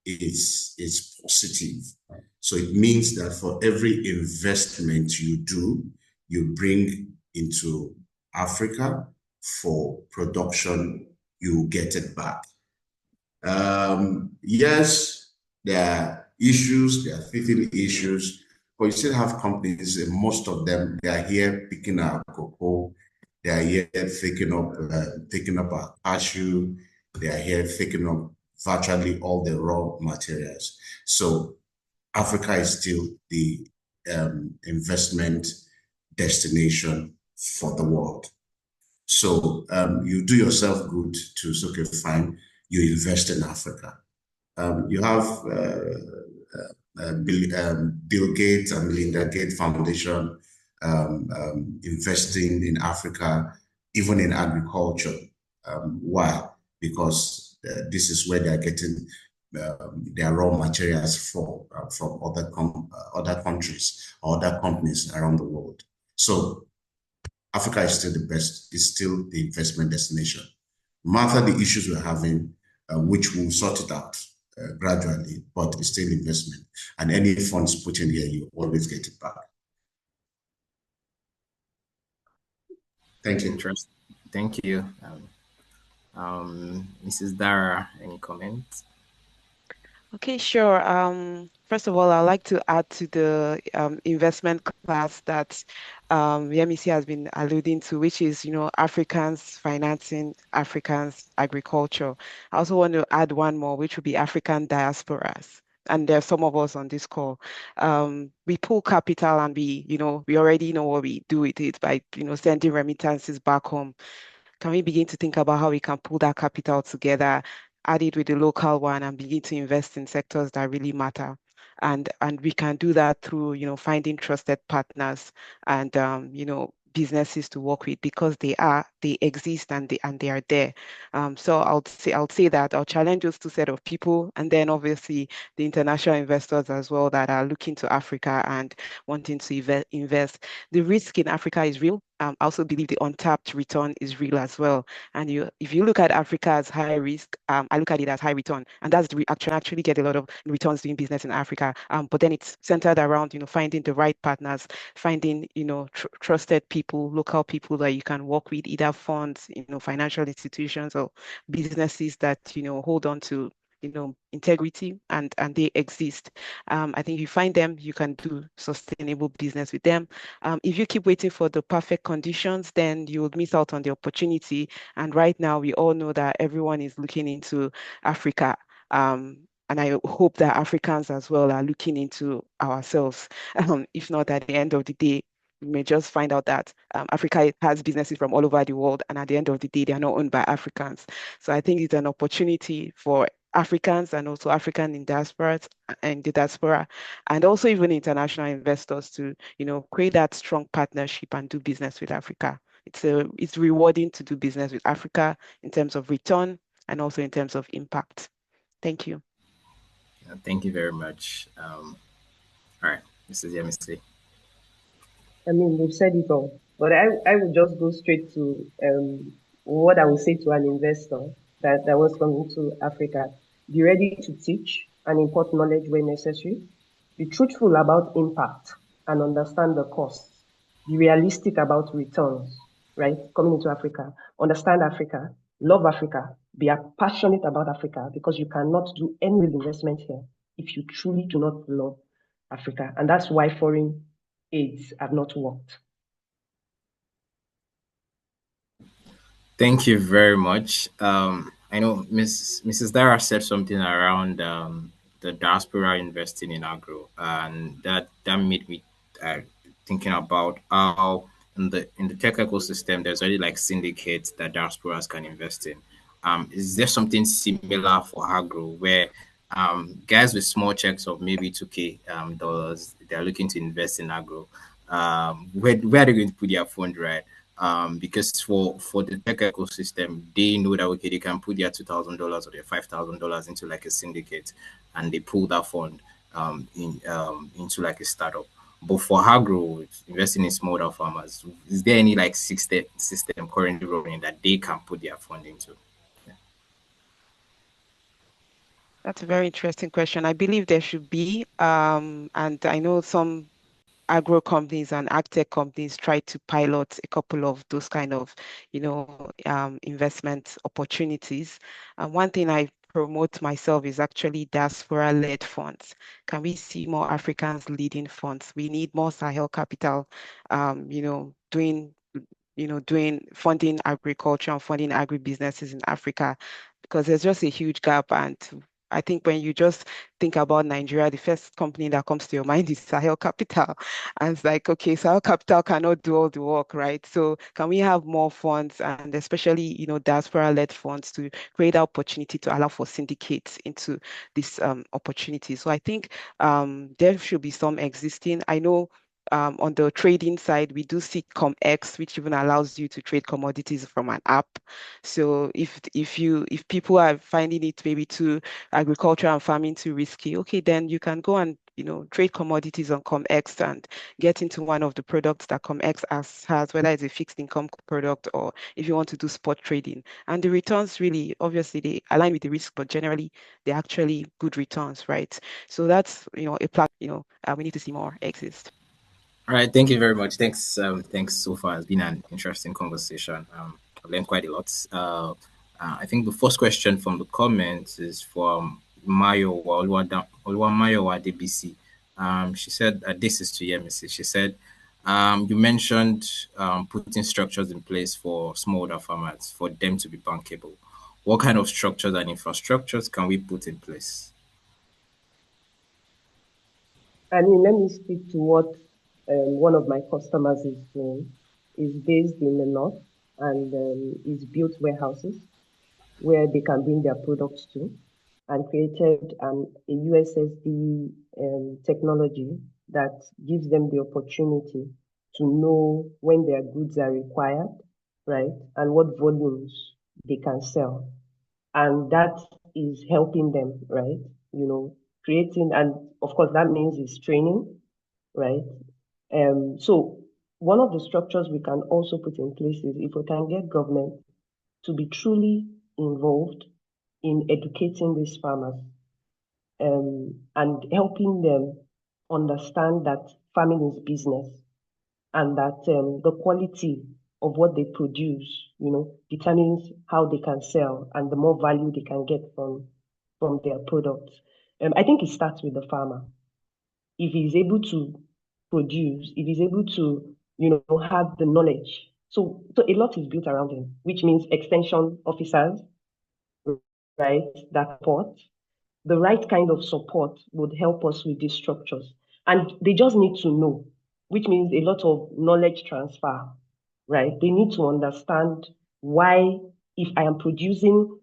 is positive. So it means that for every investment you do, you bring into Africa for production, you get it back. Yes, there are issues, there are teething issues, but you still have companies, and most of them, they are here picking up cocoa, they are here taking up our cashew, they are here taking up virtually all the raw materials. So Africa is still the investment destination for the world. So you do yourself good to say, okay, fine, you invest in Africa. You have Bill Gates and Melinda Gates Foundation investing in Africa, even in agriculture. Why? Because this is where they are getting their raw materials from other countries or other companies around the world. So Africa is still the best, is still the investment destination. No matter the issues we're having, which we'll sort it out gradually, but it's still investment. And any funds put in here, you always get it back. Thank you. Thank you. Mrs. Dara, any comments? Okay, sure. First of all, I'd like to add to the investment class that Yemisi has been alluding to, which is, Africans financing Africans agriculture. I also want to add one more, which would be African diasporas. And there are some of us on this call. We pull capital and we already know what we do with it by, sending remittances back home. Can we begin to think about how we can pull that capital together, add it with the local one, and begin to invest in sectors that really matter? And we can do that through, finding trusted partners and businesses to work with, because they exist, and they are there. So I'll say that I'll challenge those two set of people, and then obviously the international investors as well that are looking to Africa and wanting to invest. The risk in Africa is real. I also believe the untapped return is real as well. And if you look at Africa as high risk, I look at it as high return, and that's the actually get a lot of returns doing business in Africa. But then it's centered around finding the right partners, finding trusted people, local people that you can work with, either funds, financial institutions or businesses that hold on to integrity, and they exist. I think if you find them, you can do sustainable business with them. If you keep waiting for the perfect conditions, then you will miss out on the opportunity. And right now, we all know that everyone is looking into Africa. And I hope that Africans as well are looking into ourselves. If not, at the end of the day, we may just find out that Africa has businesses from all over the world, and at the end of the day, they are not owned by Africans. So I think it's an opportunity for Africans and also African in diaspora and the diaspora, and also even international investors to, create that strong partnership and do business with Africa. It's rewarding to do business with Africa in terms of return and also in terms of impact. Thank you. Thank you very much. All right, Mrs. Yemisi. I mean, they've said it all, but I would just go straight to what I would say to an investor that was coming to Africa. Be ready to teach and impart knowledge where necessary. Be truthful about impact and understand the costs. Be realistic about returns, right? Coming into Africa, understand Africa, love Africa, be passionate about Africa, because you cannot do any real investment here if you truly do not love Africa. And that's why foreign aids have not worked. Thank you very much. I know Mrs. Dara said something around the diaspora investing in agro, and that made me thinking about how in the tech ecosystem there's already like syndicates that diasporas can invest in. Is there something similar for agro where guys with small checks of maybe 2K dollars, they're looking to invest in agro? Where are they going to put their fund, right? Because for the tech ecosystem, they know that okay, they can put their $2,000 or their $5,000 into like a syndicate, and they pull that fund into like a startup. But for agro, investing in smaller farmers, is there any like system currently running that they can put their fund into? That's a very interesting question. I believe there should be, and I know some agro companies and ag tech companies try to pilot a couple of those kind of, investment opportunities. And one thing I promote myself is actually diaspora-led funds. Can we see more Africans leading funds? We need more Sahel capital, doing funding agriculture and funding agribusinesses in Africa because there's just a huge gap. And I think when you just think about Nigeria, the first company that comes to your mind is Sahel Capital. And it's like, okay, Sahel Capital cannot do all the work, right? So can we have more funds and especially, diaspora-led funds to create opportunity to allow for syndicates into this opportunity? So I think there should be some existing. I know on the trading side, we do see ComX, which even allows you to trade commodities from an app. So if people are finding it maybe too agriculture and farming too risky, okay, then you can go and trade commodities on ComX and get into one of the products that ComX has, whether it's a fixed income product or if you want to do spot trading. And the returns really, obviously, they align with the risk, but generally they're actually good returns, right? So that's a plan. We need to see more exist. All right, thank you very much. Thanks so far. It's been an interesting conversation. I've learned quite a lot. I think the first question from the comments is from Mayo DBC. She said, this is to you, Mrs. She said, you mentioned putting structures in place for smallholder farmers for them to be bankable. What kind of structures and infrastructures can we put in place? I mean, let me speak to what one of my customers is doing. Is based in the north and is built warehouses where they can bring their products to, and created a USSD technology that gives them the opportunity to know when their goods are required, right, and what volumes they can sell. And that is helping them, right, creating, and of course, that means it's training, right? So one of the structures we can also put in place is if we can get government to be truly involved in educating these farmers and helping them understand that farming is business and that the quality of what they produce, determines how they can sell and the more value they can get from their products. I think it starts with the farmer. If he's able to produce, if he's able to, have the knowledge. So a lot is built around him, which means extension officers, right, that support. The right kind of support would help us with these structures. And they just need to know, which means a lot of knowledge transfer, right? They need to understand why, if I am producing,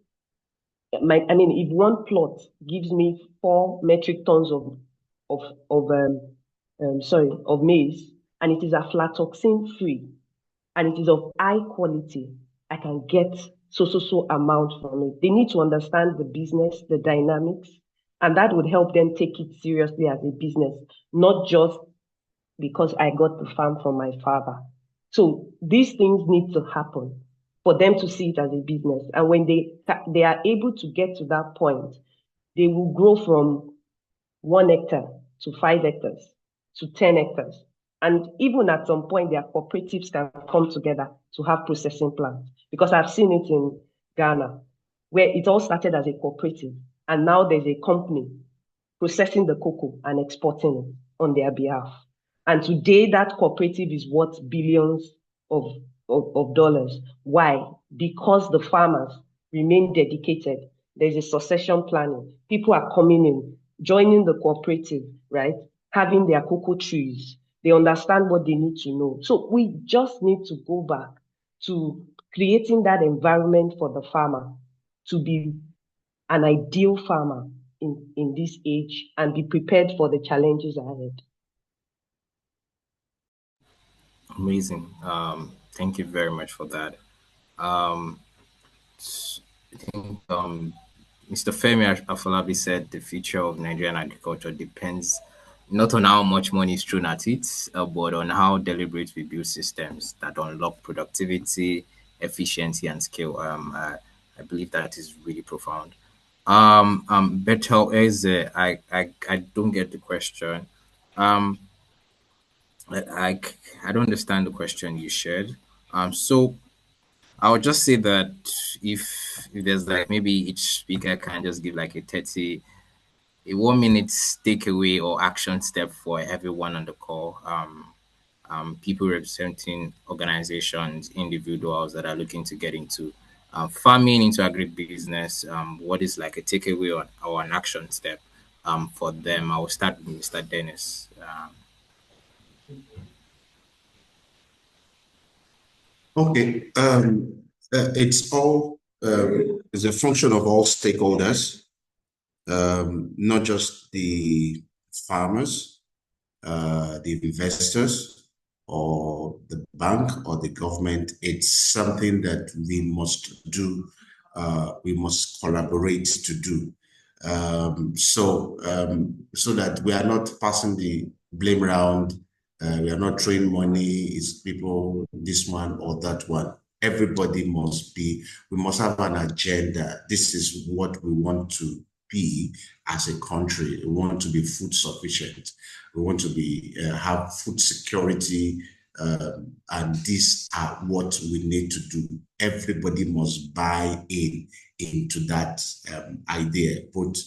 if one plot gives me 4 metric tons of maize, and it is aflatoxin free, and it is of high quality, I can get so amount from it. They need to understand the business, the dynamics, and that would help them take it seriously as a business, not just because I got the farm from my father. So these things need to happen for them to see it as a business. And when they are able to get to that point, they will grow from 1 hectare to 5 hectares to 10 hectares. And even at some point, their cooperatives can come together to have processing plants. Because I've seen it in Ghana, where it all started as a cooperative. And now there's a company processing the cocoa and exporting it on their behalf. And today, that cooperative is worth billions of dollars. Why? Because the farmers remain dedicated. There's a succession planning. People are coming in, joining the cooperative, right? Having their cocoa trees. They understand what they need to know. So we just need to go back to creating that environment for the farmer to be an ideal farmer in this age and be prepared for the challenges ahead. Amazing. Thank you very much for that. Um, I think Mr. Femi Afolabi said the future of Nigerian agriculture depends not on how much money is thrown at it, but on how deliberate we build systems that unlock productivity, efficiency, and scale. I believe that is really profound. Better is I don't get the question. Um, I, I I don't understand the question you shared. So I would just say that if there's like maybe each speaker can just give like a 1 minute takeaway or action step for everyone on the call. People representing organizations, individuals that are looking to get into farming, into agribusiness. What is like a takeaway or an action step for them? I will start with Mr. Dennis. Okay. It's a function of all stakeholders, not just the farmers, the investors, or the bank or the government. It's something that we must do. We must collaborate to do. So that we are not passing the blame around. We are not throwing money. It's people, this one or that one. Everybody must be, we must have an agenda. This is what we want to be as a country. We want to be food sufficient. We want to be have food security, and these are what we need to do. Everybody must buy into that idea, both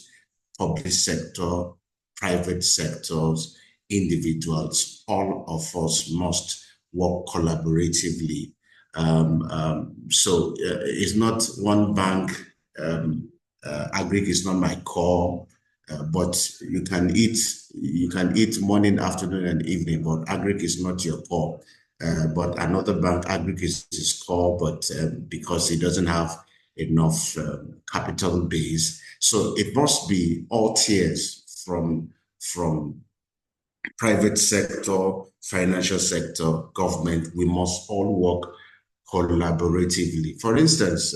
public sector, private sectors, individuals. All of us must work collaboratively. So it's not one bank. Agric is not my core. But you can eat morning, afternoon, and evening, but agric is not your core. But another bank, agric is his core, but because it doesn't have enough capital base. So it must be all tiers from private sector, financial sector, government. We must all work collaboratively. For instance,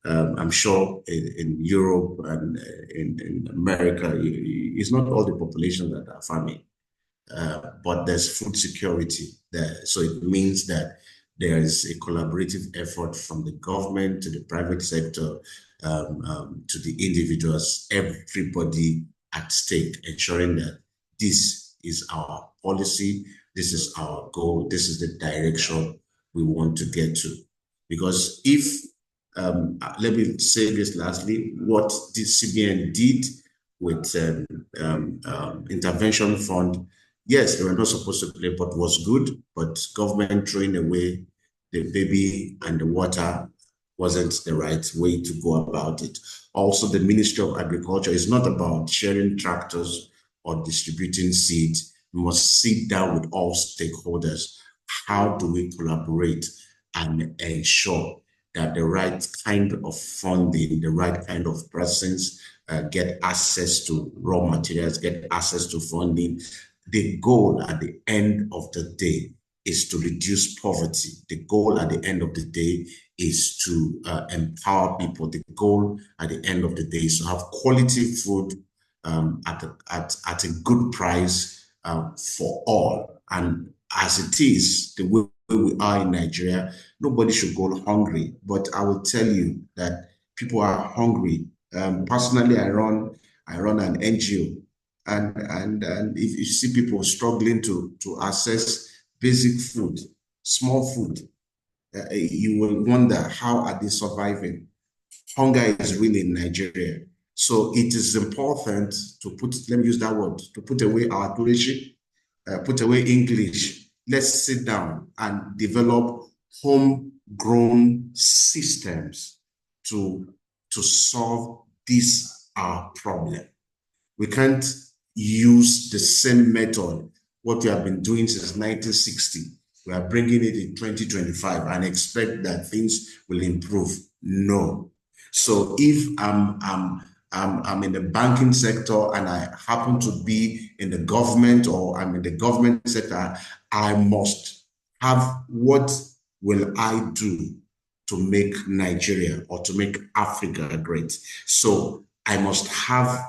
I'm sure in Europe and in America, it's not all the population that are farming, but there's food security there. So it means that there is a collaborative effort from the government to the private sector, to the individuals, everybody at stake, ensuring that this is our policy, this is our goal, this is the direction we want to get to. Because if, let me say this lastly, what the CBN did with intervention fund, yes, they were not supposed to play, but was good. But government throwing away the baby and the water wasn't the right way to go about it. Also, the Ministry of Agriculture is not about sharing tractors or distributing seeds. We must sit down with all stakeholders. How do we collaborate and ensure that the right kind of funding, the right kind of persons get access to raw materials, get access to funding? The goal at the end of the day is to reduce poverty. The goal at the end of the day is to empower people. The goal at the end of the day is to have quality food at a good price for all. And as it is, the way we are in Nigeria, nobody should go hungry. But I will tell you that people are hungry. Personally, I run an NGO, and if you see people struggling to access basic food, small food, you will wonder, how are they surviving? Hunger is real in Nigeria. So it is important to put, let me use that word, to put away our tourism, put away English. Let's sit down and develop homegrown systems to solve this problem. We can't use the same method, what we have been doing since 1960. We are bringing it in 2025 and expect that things will improve. No. So if I'm in the banking sector and I happen to be in the government, or I'm in the government sector, I must have, what will I do to make Nigeria or to make Africa great? So I must have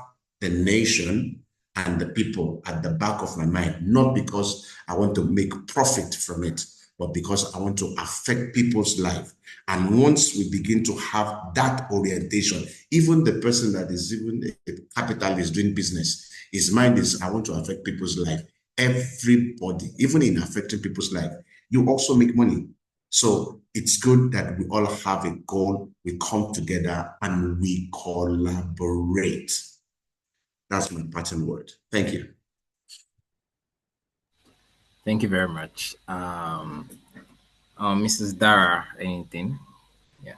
the nation, and the people at the back of my mind, not because I want to make profit from it, but because I want to affect people's life. And once we begin to have that orientation, even the person that is even a capitalist doing business, his mind is, I want to affect people's life. Everybody, even in affecting people's life, you also make money. So it's good that we all have a goal, we come together and we collaborate. That's my parting word. Thank you. Thank you very much. Mrs. Dara, anything? Yeah.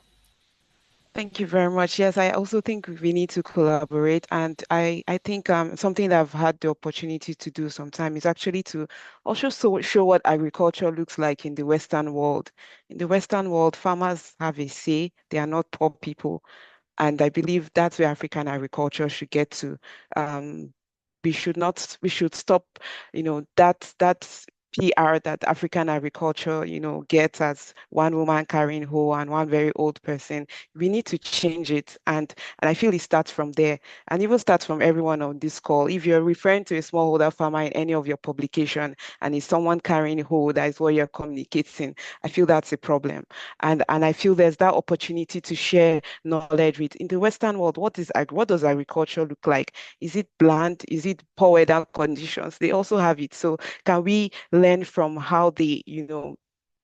Thank you very much. Yes, I also think we need to collaborate. And I think something that I've had the opportunity to do sometime is actually to also show what agriculture looks like in the Western world. In the Western world, farmers have a say. They are not poor people. And I believe that's where African agriculture should get to. Um, we should stop, that PR that African agriculture, gets as one woman carrying hoe and one very old person. We need to change it. And I feel it starts from there. And even starts from everyone on this call. If you're referring to a smallholder farmer in any of your publication and it's someone carrying hoe, that is what you're communicating, I feel that's a problem. And I feel there's that opportunity to share knowledge with. In the Western world, what does agriculture look like? Is it bland? Is it poor weather conditions? They also have it. So can we learn from how they,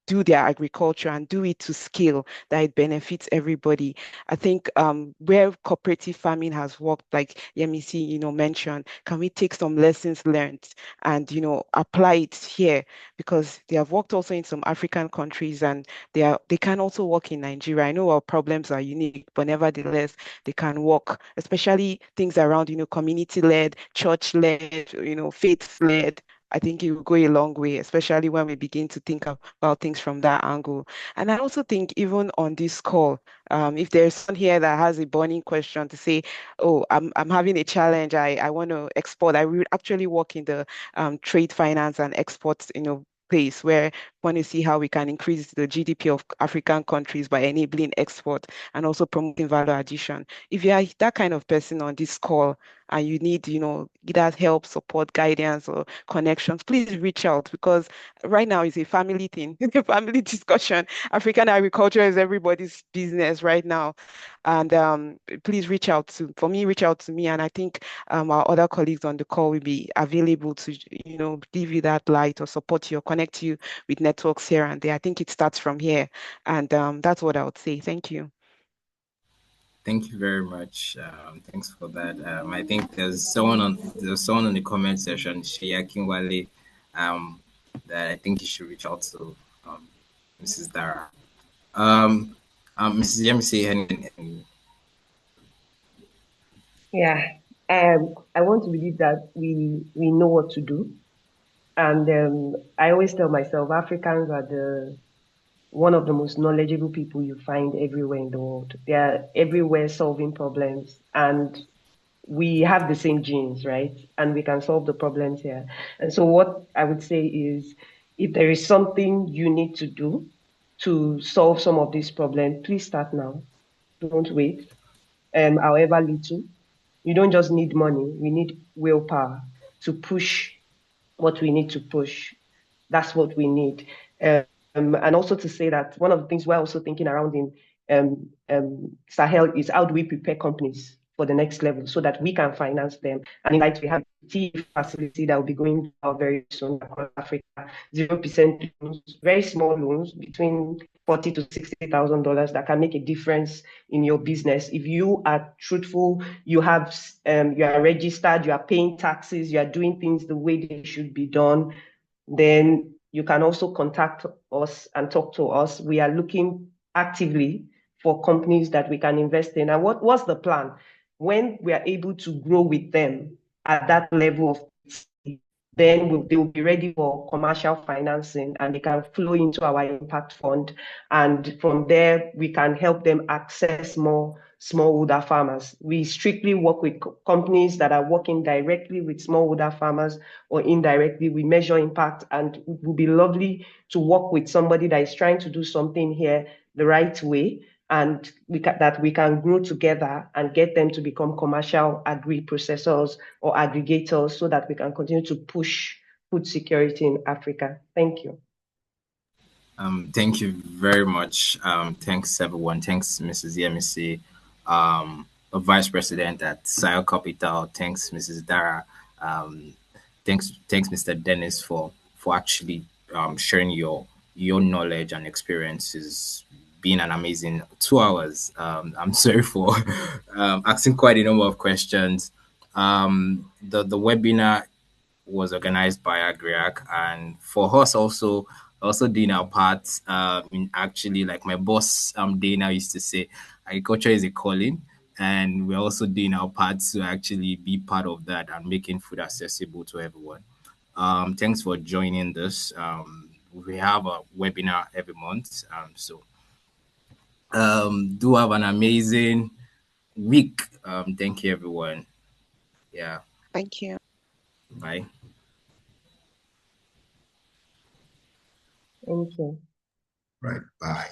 do their agriculture and do it to scale that it benefits everybody? I think where cooperative farming has worked, like Yemisi, mentioned, can we take some lessons learned and, apply it here? Because they have worked also in some African countries and they can also work in Nigeria. I know our problems are unique, but nevertheless, they can work, especially things around, community-led, church-led, faith-led. I think it will go a long way, especially when we begin to think about things from that angle. And I also think even on this call, if there's someone here that has a burning question to say, oh, I'm having a challenge, I want to export. I will actually work in the trade finance and exports, place where we want to see how we can increase the GDP of African countries by enabling export and also promoting value addition. If you are that kind of person on this call, and you need, either help, support, guidance, or connections, please reach out because right now it's a family thing, it's a family discussion. African agriculture is everybody's business right now. And please reach out to me. And I think our other colleagues on the call will be available to, give you that light or support you or connect you with networks here and there. I think it starts from here. And that's what I would say. Thank you. Thank you very much. Thanks for that. I think there's someone on the comment section, Shia Kinwale, that I think you should reach out to Mrs. Dara. Mrs. Yemisi, Yeah. I want to believe that we know what to do. And I always tell myself Africans are one of the most knowledgeable people you find everywhere in the world. They are everywhere solving problems, and we have the same genes, right? And we can solve the problems here. And so what I would say is, if there is something you need to do to solve some of these problems, please start now. Don't wait. However little. You don't just need money. We need willpower to push what we need to push. That's what we need. And also to say that one of the things we're also thinking around in Sahel is how do we prepare companies for the next level so that we can finance them. And in light, we have a T facility that will be going out very soon across Africa, 0% loans, very small loans between $40,000 to $60,000 that can make a difference in your business. If you are truthful, you are registered, you are paying taxes, you are doing things the way they should be done, then you can also contact us and talk to us. We are looking actively for companies that we can invest in. And what's the plan? When we are able to grow with them at that level of, then they'll be ready for commercial financing and they can flow into our impact fund. And from there, we can help them access more smallholder farmers. We strictly work with companies that are working directly with smallholder farmers or indirectly. We measure impact, and it would be lovely to work with somebody that is trying to do something here the right way and that we can grow together and get them to become commercial agri-processors or aggregators so that we can continue to push food security in Africa. Thank you. Thank you very much. Thanks everyone. Thanks, Mrs. Yemisi, a vice president at Sile Capital. Thanks, Mrs. Dara. Um, thanks, Mr. Dennis, for actually sharing your knowledge and experiences. Been an amazing 2 hours. I'm sorry for asking quite a number of questions. The webinar was organized by Agriarche, and for us also doing our part. In actually, like my boss Dana used to say, agriculture is a calling, and we're also doing our part to actually be part of that and making food accessible to everyone. Thanks for joining this. We have a webinar every month, so do have an amazing week. Thank you, everyone. Yeah, Thank you. bye. Thank you. Right. Bye.